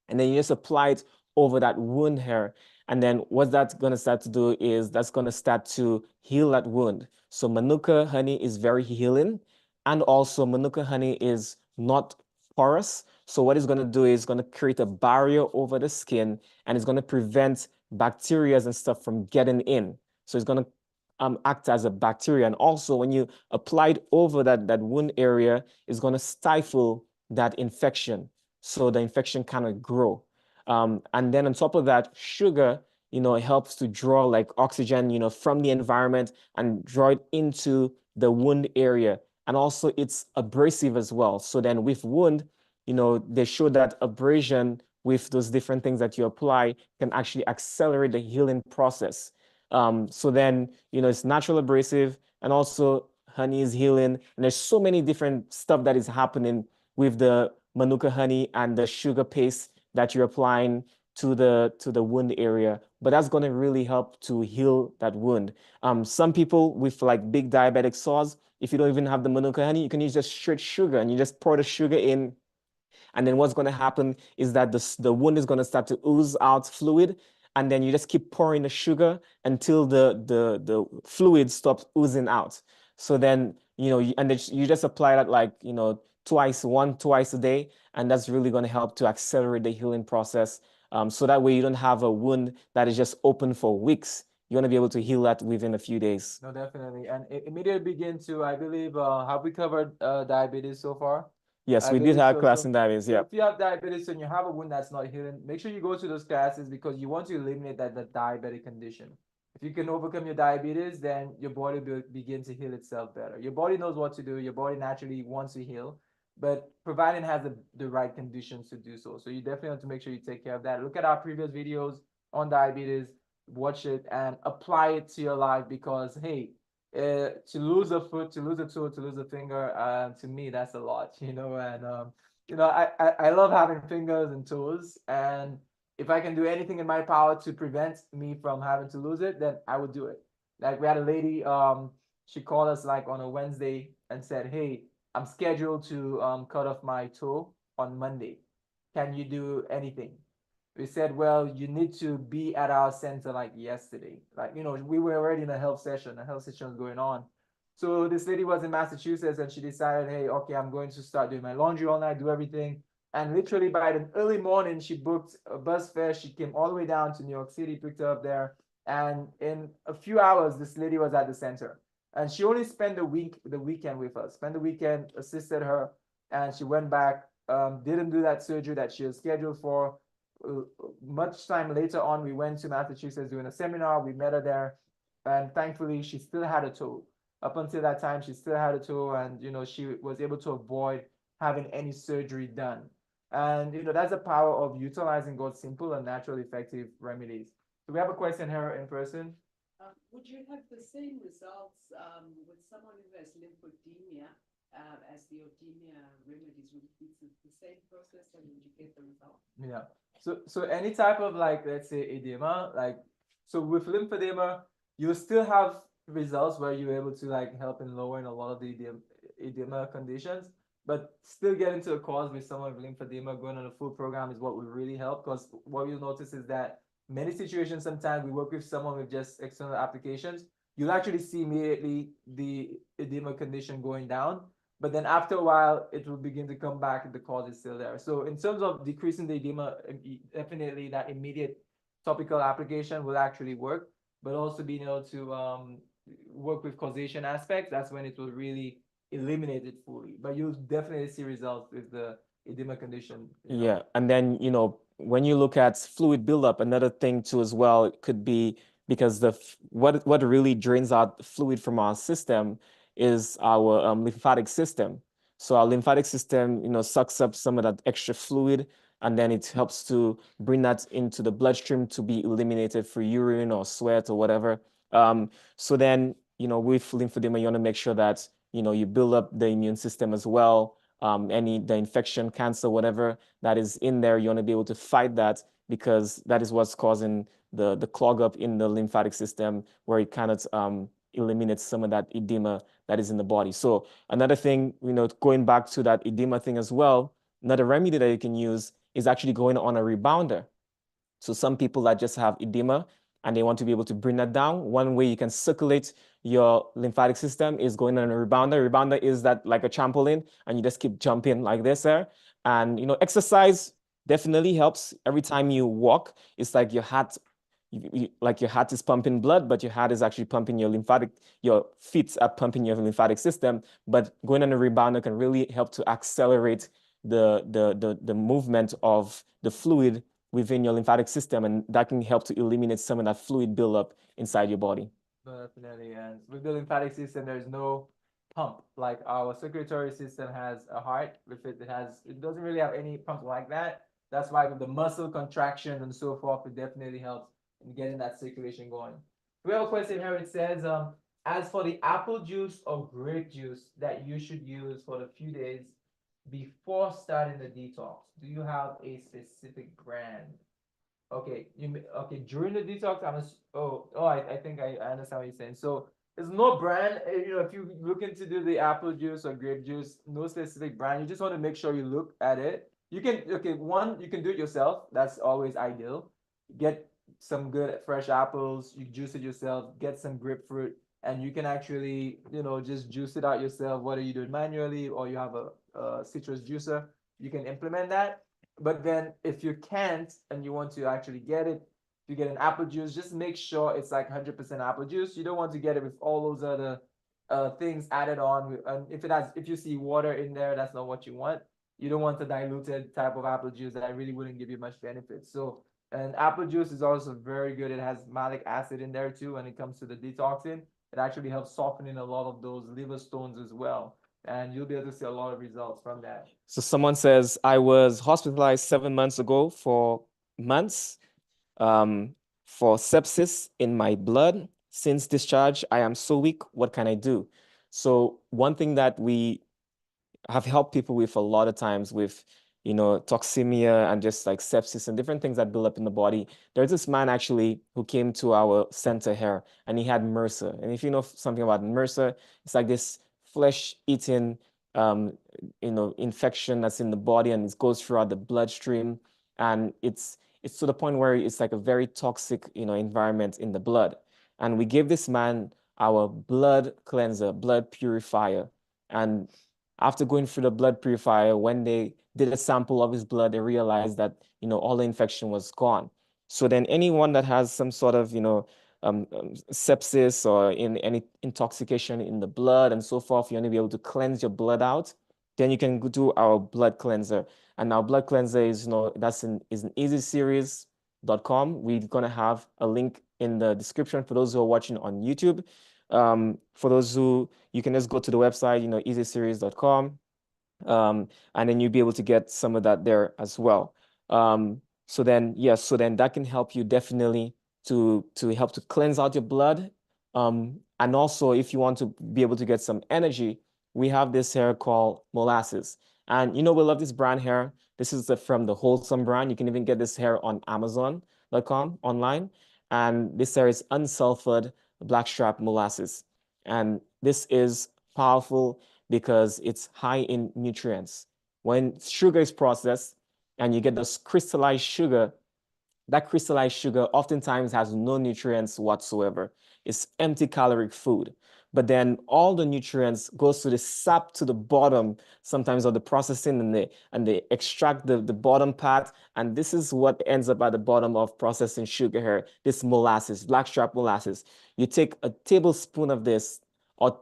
And then you just apply it over that wound here. And then what that's going to start to do is that's going to start to heal that wound. So Manuka honey is very healing. And also Manuka honey is not porous. So what it's going to do is going to create a barrier over the skin, and it's going to prevent bacteria and stuff from getting in. So it's going to act as a bacteria. And also when you apply it over that wound area, it's going to stifle that infection. So the infection cannot grow. And then on top of that, sugar, it helps to draw like oxygen, from the environment and draw it into the wound area. And also it's abrasive as well. So then with wound, they show that abrasion with those different things that you apply can actually accelerate the healing process. So then, it's natural abrasive, and also honey is healing. And there's so many different stuff that is happening with the Manuka honey and the sugar paste that you're applying to the wound area. But that's going to really help to heal that wound. Some people with like big diabetic sores, if you don't even have the Manuka honey, you can use just straight sugar, and you just pour the sugar in. And then what's going to happen is that the wound is going to start to ooze out fluid. And then you just keep pouring the sugar until the fluid stops oozing out. So then, and then you just apply that like, twice a day. And that's really going to help to accelerate the healing process. So that way you don't have a wound that is just open for weeks. You want to be able to heal that within a few days. No, definitely. And immediately begin to, I believe, have we covered diabetes so far? Yes, I we did believe have so. class in diabetes. So Yeah. if you have diabetes and you have a wound that's not healing, make sure you go to those classes, because you want to eliminate the diabetic condition. If you can overcome your diabetes, then your body will begin to heal itself better. Your body knows what to do. Your body naturally wants to heal, but providing has the right conditions to do so. So you definitely have to make sure you take care of that. Look at our previous videos on diabetes, watch it, and apply it to your life, because hey, to lose a foot, to lose a toe, to lose a finger, to me that's a lot, and I love having fingers and toes, and if I can do anything in my power to prevent me from having to lose it, then I would do it. Like we had a lady, she called us like on a Wednesday and said, hey, I'm scheduled to cut off my toe on Monday. Can you do anything? We said, well, you need to be at our center like yesterday. Like, we were already in a health session was going on. So this lady was in Massachusetts, and she decided, hey, okay, I'm going to start doing my laundry all night, do everything. And literally by the early morning, she booked a bus fare. She came all the way down to New York City, picked her up there. And in a few hours, this lady was at the center. And she only spent the weekend with us, spent the weekend, assisted her, and she went back, didn't do that surgery that she was scheduled for. Much time later on, we went to Massachusetts doing a seminar. We met her there, and thankfully she still had a toe. Up until that time, she still had a toe, and she was able to avoid having any surgery done. And that's the power of utilizing God's simple and natural effective remedies. So we have a question here in person. Would you have the same results with someone who has lymphedema as the edema remedies? Would it be the same process and would you get the result? Yeah. So any type of, like, let's say edema, like, so with lymphedema, you still have results where you're able to like help in lowering a lot of the edema conditions, but still getting to a cause with someone with lymphedema, going on a full program is what will really help. Because what you'll notice is that many situations, sometimes we work with someone with just external applications, you'll actually see immediately the edema condition going down. But then after a while, it will begin to come back if the cause is still there. So in terms of decreasing the edema, definitely that immediate topical application will actually work, but also being able to work with causation aspects, that's when it will really eliminate it fully. But you'll definitely see results with the edema condition. Yeah, and then when you look at fluid buildup, another thing too as well, it could be because what really drains out fluid from our system is our lymphatic system. So our lymphatic system, sucks up some of that extra fluid, and then it helps to bring that into the bloodstream to be eliminated through urine or sweat or whatever. So then, with lymphedema, you want to make sure that you build up the immune system as well. The infection, cancer, whatever that is in there, you want to be able to fight that, because that is what's causing the clog up in the lymphatic system, where it kind of eliminates some of that edema that is in the body. So another thing, going back to that edema thing as well, another remedy that you can use is actually going on a rebounder. So some people that just have edema and they want to be able to bring that down, one way you can circulate your lymphatic system is going on a rebounder. Rebounder is that like a trampoline, and you just keep jumping like this there. And exercise definitely helps. Every time you walk, it's like your heart, like your heart is pumping blood, but your heart is actually pumping your feet are pumping your lymphatic system. But going on a rebounder can really help to accelerate the movement of the fluid within your lymphatic system, and that can help to eliminate some of that fluid buildup inside your body. Definitely. And with the lymphatic system, there's no pump. Like our circulatory system has a heart with it. It doesn't really have any pump like that. That's why with the muscle contraction and so forth, it definitely helps in getting that circulation going. We have a question here. It says, as for the apple juice or grape juice that you should use for the few days before starting the detox, do you have a specific brand? Okay, during the detox, I think I understand what you're saying. So there's no brand. If you're looking to do the apple juice or grape juice, no specific brand. You just want to make sure you look at it. You can you can do it yourself. That's always ideal. Get some good fresh apples. You juice it yourself. Get some grapefruit, and you can actually just juice it out yourself. Whether you do it manually or you have a citrus juicer, you can implement that. But then if you can't and you want to actually get it, if you get an apple juice, just make sure it's like 100% apple juice. You don't want to get it with all those other things added on. And if you see water in there, that's not what you want. You don't want the diluted type of apple juice that really wouldn't give you much benefit. So, and apple juice is also very good. It has malic acid in there too. When it comes to the detoxing, it actually helps softening a lot of those liver stones as well. And you'll be able to see a lot of results from that. So someone says, I was hospitalized 7 months ago for months for sepsis in my blood. Since discharge, I am so weak. What can I do? So one thing that we have helped people with a lot of times with, toxemia and just like sepsis and different things that build up in the body. There's this man actually who came to our center here, and he had MRSA. And if you know something about MRSA, it's like this flesh-eating, infection that's in the body, and it goes throughout the bloodstream. And it's to the point where it's like a very toxic, environment in the blood. And we gave this man our blood cleanser, blood purifier. And after going through the blood purifier, when they did a sample of his blood, they realized that, all the infection was gone. So then anyone that has some sort of, sepsis or in any intoxication in the blood and so forth, you want to be able to cleanse your blood out, then you can do our blood cleanser. And our blood cleanser is, is in easyseries.com. We're going to have a link in the description for those who are watching on YouTube. For those who, you can just go to the website, easyseries.com. And then you'll be able to get some of that there as well. So then, yes, so then that can help you definitely to help to cleanse out your blood. And also, if you want to be able to get some energy, we have this hair called molasses. And you know, we love this brand here. This is from the Wholesome brand. You can even get this hair on Amazon.com online. And this hair is unsulfured blackstrap molasses. And this is powerful because it's high in nutrients. When sugar is processed and you get this crystallized sugar, that crystallized sugar oftentimes has no nutrients whatsoever. It's empty caloric food. But then all the nutrients goes to the sap to the bottom sometimes of the processing, and they extract the bottom part. And this is what ends up at the bottom of processing sugar here, this molasses, blackstrap molasses. You take a tablespoon of this or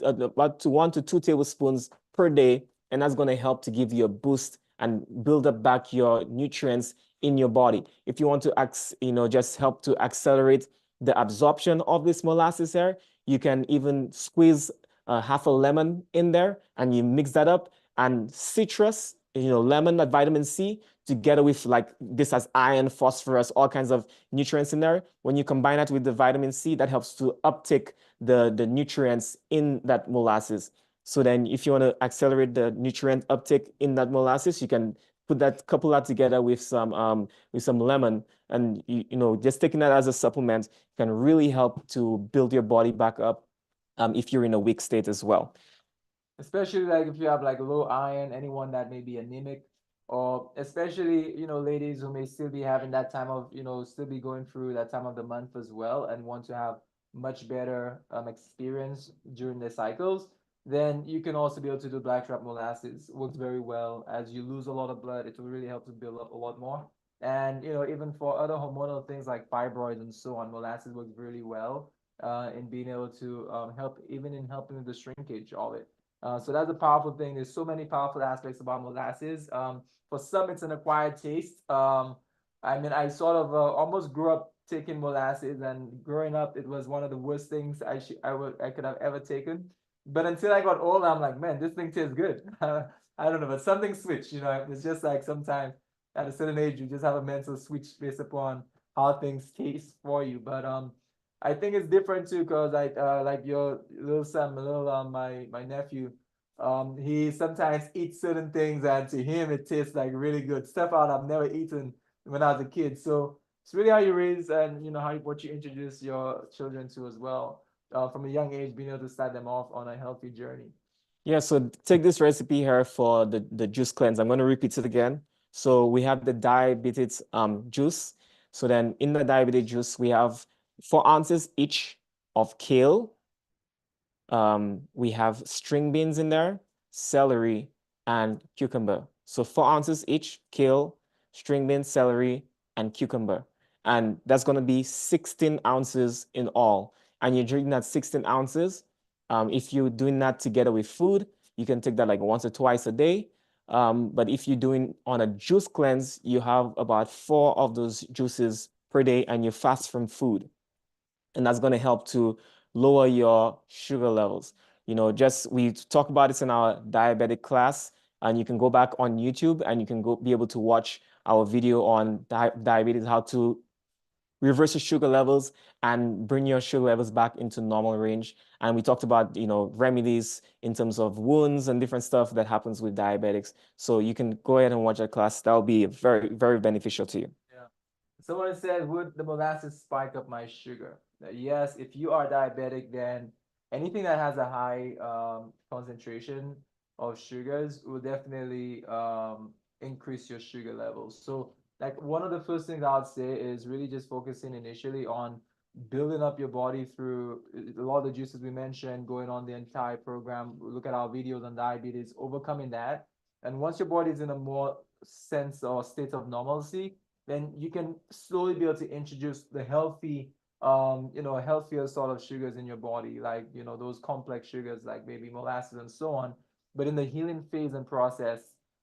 about 1 to 2 tablespoons per day, and that's going to help to give you a boost and build up back your nutrients in your body. If you want to, just help to accelerate the absorption of this molasses here, you can even squeeze half a lemon in there and you mix that up, and citrus, lemon, that vitamin C, together with like this has iron, phosphorus, all kinds of nutrients in there. When you combine that with the vitamin C, that helps to uptake the nutrients in that molasses. So then if you want to accelerate the nutrient uptake in that molasses, you can couple that together with some lemon, and just taking that as a supplement can really help to build your body back up if you're in a weak state as well. Especially like if you have like low iron, anyone that may be anemic, or especially, ladies who may still be having that time of, still be going through that time of the month as well and want to have much better experience during their cycles, then you can also be able to do blackstrap molasses. Works very well. As you lose a lot of blood, it will really help to build up a lot more. And, even for other hormonal things like fibroids and so on, molasses works really well in being able to help, even in helping with the shrinkage of it. So that's a powerful thing. There's so many powerful aspects about molasses. For some, it's an acquired taste. I mean, I sort of almost grew up taking molasses, and growing up, it was one of the worst things I could have ever taken. But until I got older, I'm like, man, this thing tastes good. I don't know, but something switched. It's just like sometimes at a certain age, you just have a mental switch based upon how things taste for you. But I think it's different too, because like your little son, my nephew, he sometimes eats certain things, and to him it tastes like really good stuff out I've never eaten when I was a kid. So it's really how you raise, and what you introduce your children to as well, from a young age, being able to start them off on a healthy journey. Yeah, so take this recipe here for the juice cleanse. I'm going to repeat it again. So we have the diabetes juice. So then in the diabetes juice, we have 4 ounces each of kale. We have string beans in there, celery, and cucumber. So 4 ounces each, kale, string beans, celery, and cucumber. And that's going to be 16 ounces in all. And you're drinking that 16 ounces. If you're doing that together with food, you can take that like once or twice a day. But if you're doing on a juice cleanse, you have about 4 of those juices per day, and you fast from food. And that's going to help to lower your sugar levels. We talk about this in our diabetic class, and you can go back on YouTube and you can be able to watch our video on diabetes, how to reverse your sugar levels and bring your sugar levels back into normal range. And we talked about, remedies in terms of wounds and different stuff that happens with diabetics. So you can go ahead and watch that class. That will be very, very beneficial to you. Yeah. Someone said, would the molasses spike up my sugar? Yes, if you are diabetic, then anything that has a high concentration of sugars will definitely increase your sugar levels. So like one of the first things I would say is really just focusing initially on building up your body through a lot of the juices we mentioned, going on the entire program. Look at our videos on diabetes, overcoming that. And once your body is in a more sense or state of normalcy, then you can slowly be able to introduce the healthy, healthier sort of sugars in your body, like, those complex sugars like maybe molasses and so on. But in the healing phase and process,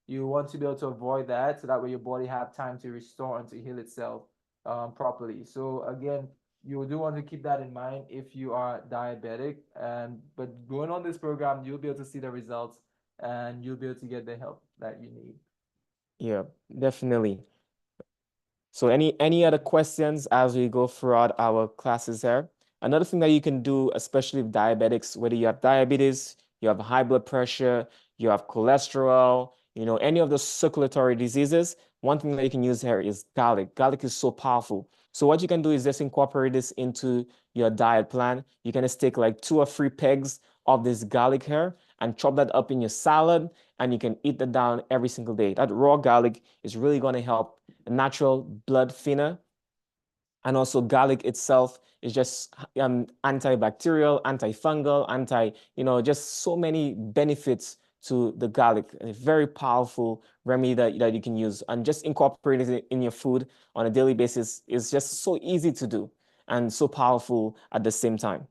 you want to be able to avoid that, so that way your body have time to restore and to heal itself properly. So again, you do want to keep that in mind if you are diabetic. But going on this program, you'll be able to see the results and you'll be able to get the help that you need. Yeah, definitely. So any other questions as we go throughout our classes here? Another thing that you can do, especially with diabetics, whether you have diabetes, you have high blood pressure, you have cholesterol, any of those circulatory diseases, one thing that you can use here is garlic. Garlic is so powerful. So what you can do is just incorporate this into your diet plan. You can just take like 2 or 3 pegs of this garlic here and chop that up in your salad, and you can eat that down every single day. That raw garlic is really going to help a natural blood thinner. And also garlic itself is just antibacterial, antifungal, just so many benefits to the garlic. A very powerful remedy that you can use, and just incorporating it in your food on a daily basis is just so easy to do and so powerful at the same time.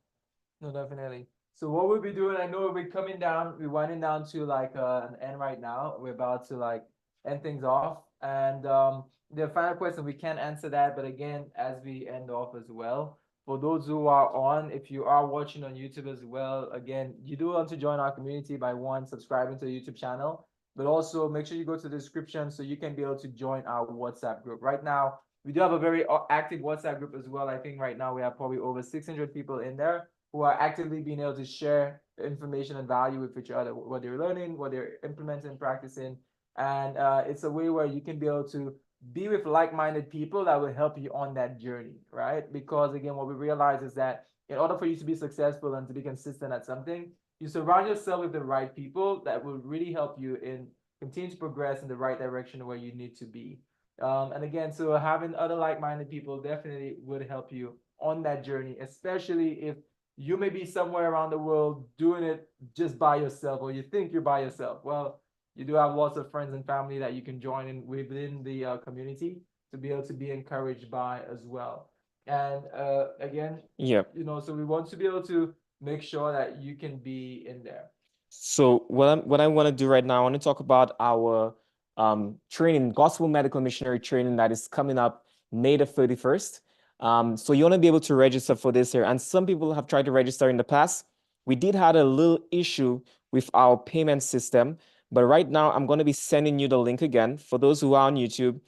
No, definitely. So what we'll be doing, I know we're winding down to like an end right now. We're about to like end things off. And the final question, we can't answer that, but again, as we end off as well, for those who are on, if you are watching on YouTube as well, again, you do want to join our community by subscribing to the YouTube channel, but also make sure you go to the description so you can be able to join our WhatsApp group. Right now, we do have a very active WhatsApp group as well. I think right now we have probably over 600 people in there who are actively being able to share information and value with each other, what they're learning, what they're implementing, practicing. And it's a way where you can be able to be with like-minded people that will help you on that journey, right? Because again, what we realize is that in order for you to be successful and to be consistent at something, you surround yourself with the right people that will really help you in continue to progress in the right direction where you need to be. And again, so having other like-minded people definitely would help you on that journey, especially if you may be somewhere around the world doing it just by yourself, or you think you're by yourself. Well, you do have lots of friends and family that you can join in within the community to be able to be encouraged by as well. And again, Yeah. so we want to be able to make sure that you can be in there. So what I want to do right now, I want to talk about our training, gospel medical missionary training that is coming up May the 31st. So you want to be able to register for this here. And some people have tried to register in the past. We did have a little issue with our payment system, but right now I'm going to be sending you the link again. For those who are on YouTube,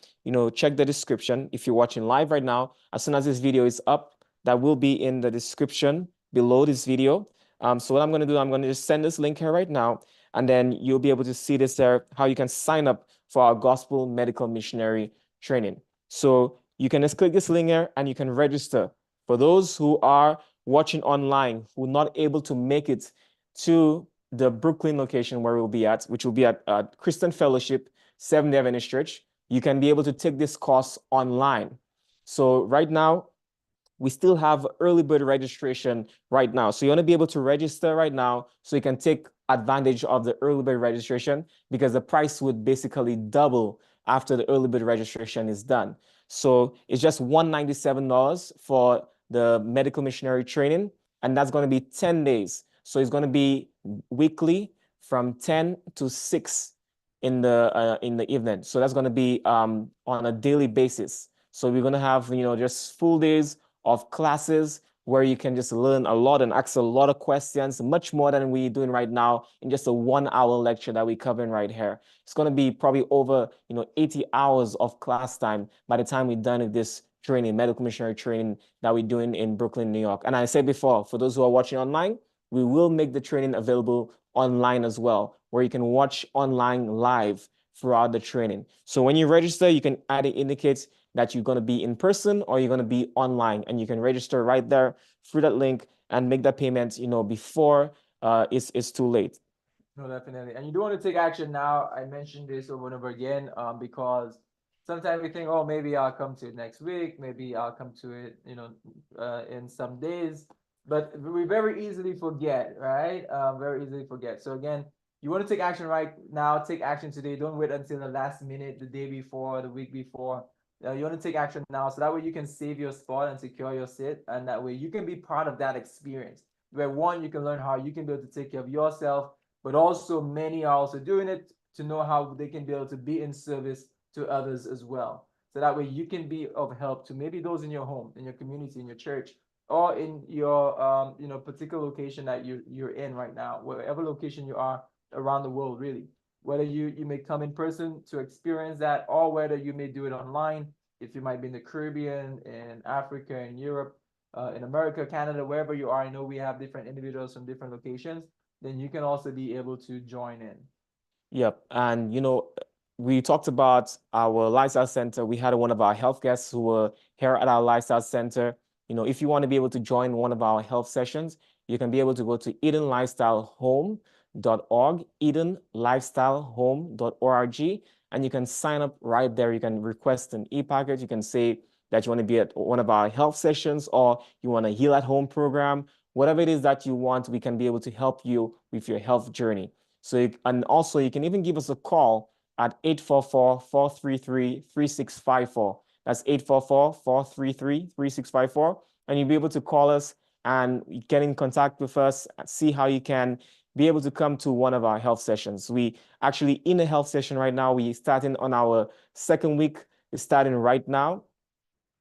check the description. If you're watching live right now, as soon as this video is up, that will be in the description below this video. So what I'm going to do, I'm going to just send this link here right now, and then you'll be able to see this there, how you can sign up for our gospel medical missionary training. So you can just click this link here and you can register. For those who are watching online, who are not able to make it to the Brooklyn location where we'll be at, which will be at Christian Fellowship, Seventh-day Adventist Church, you can be able to take this course online. So right now, we still have early bird registration right now. So you want to be able to register right now so you can take advantage of the early bird registration, because the price would basically double after the early bird registration is done. So it's just $197 for the medical missionary training, and that's going to be 10 days. So it's going to be weekly from 10 to 6 in the evening. So that's going to be on a daily basis. So we're going to have, just full days of classes where you can just learn a lot and ask a lot of questions, much more than we're doing right now in just a 1-hour lecture that we're covering right here. It's going to be probably over, 80 hours of class time by the time we're done with this training, medical missionary training that we're doing in Brooklyn, New York. And I said before, for those who are watching online, we will make the training available online as well, where you can watch online live throughout the training. So when you register, you can either indicate that you're going to be in person or you're going to be online, and you can register right there through that link and make that payment, before it's too late. No, definitely. And you do want to take action now. I mentioned this over and over again, because sometimes we think, oh, maybe I'll come to it next week. Maybe I'll come to it, in some days. But we very easily forget, right? Very easily forget. So again, you want to take action right now. Take action today. Don't wait until the last minute, the day before, the week before. You want to take action now, so that way you can save your spot and secure your seat, and that way you can be part of that experience. Where one, you can learn how you can be able to take care of yourself, but also many are also doing it to know how they can be able to be in service to others as well. So that way you can be of help to maybe those in your home, in your community, in your church, or in your particular location that you're in right now. Wherever location you are, around the world, really. Whether you may come in person to experience that, or whether you may do it online, if you might be in the Caribbean, in Africa, in Europe, in America, Canada, wherever you are. I know we have different individuals from different locations. Then you can also be able to join in. Yep. And, we talked about our lifestyle center. We had one of our health guests who were here at our lifestyle center. If you want to be able to join one of our health sessions, you can be able to go to EdenLifestyleHome.org, EdenLifestyleHome.org, and you can sign up right there. You can request an e-package. You can say that you want to be at one of our health sessions, or you want a heal at home program. Whatever it is that you want, we can be able to help you with your health journey. And also you can even give us a call at 844-433-3654. That's 844-433-3654. And you'll be able to call us and get in contact with us and see how you can be able to come to one of our health sessions. We actually in a health session right now. We starting on our second week. It's starting right now.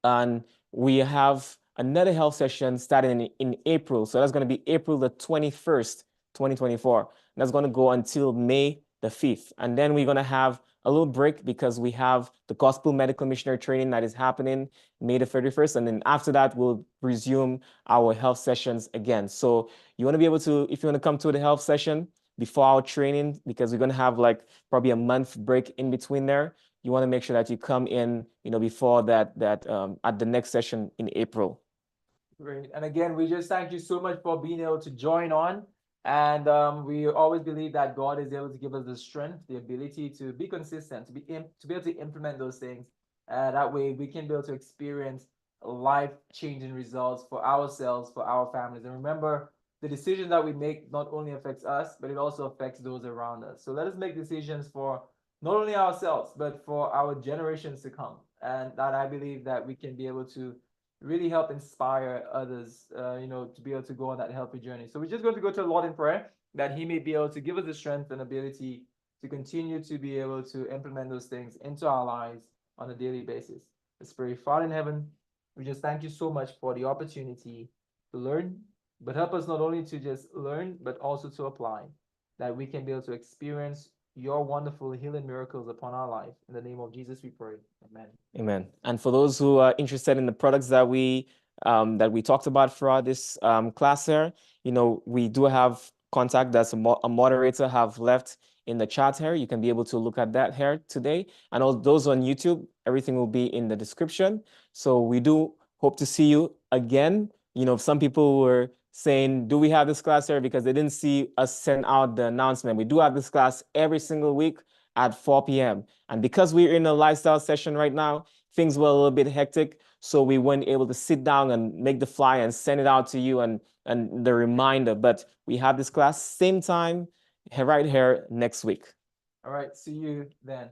And we have another health session starting in April. So that's going to be April the 21st, 2024. And that's going to go until May the 5th. And then we're going to have a little break because we have the Gospel Medical Missionary training that is happening May the 31st. And then after that, we'll resume our health sessions again. So you want to be able to, if you want to come to the health session before our training, because we're going to have like probably a month break in between there, you want to make sure that you come in, before that at the next session in April. Great. And again, we just thank you so much for being able to join on. And we always believe that God is able to give us the strength, the ability to be consistent, to be able to implement those things. That way we can be able to experience life-changing results for ourselves, for our families. And remember, the decision that we make not only affects us, but it also affects those around us. So let us make decisions for not only ourselves, but for our generations to come. And that I believe that we can be able to really help inspire others, to be able to go on that healthy journey. So we're just going to go to the Lord in prayer that He may be able to give us the strength and ability to continue to be able to implement those things into our lives on a daily basis. Let's pray. Father in heaven, we just thank you so much for the opportunity to learn, but help us not only to just learn, but also to apply, that we can be able to experience your wonderful healing miracles upon our life. In the name of Jesus, we pray. Amen. Amen. And for those who are interested in the products that we talked about throughout this class here, we do have contact that's a moderator have left in the chat here. You can be able to look at that here today. And all those on YouTube, everything will be in the description. So we do hope to see you again. Some people were saying, do we have this class here? Because they didn't see us send out the announcement. We do have this class every single week at 4 p.m. And because we're in a lifestyle session right now, things were a little bit hectic. So we weren't able to sit down and make the flyer and send it out to you and the reminder. But we have this class same time right here next week. All right. See you then.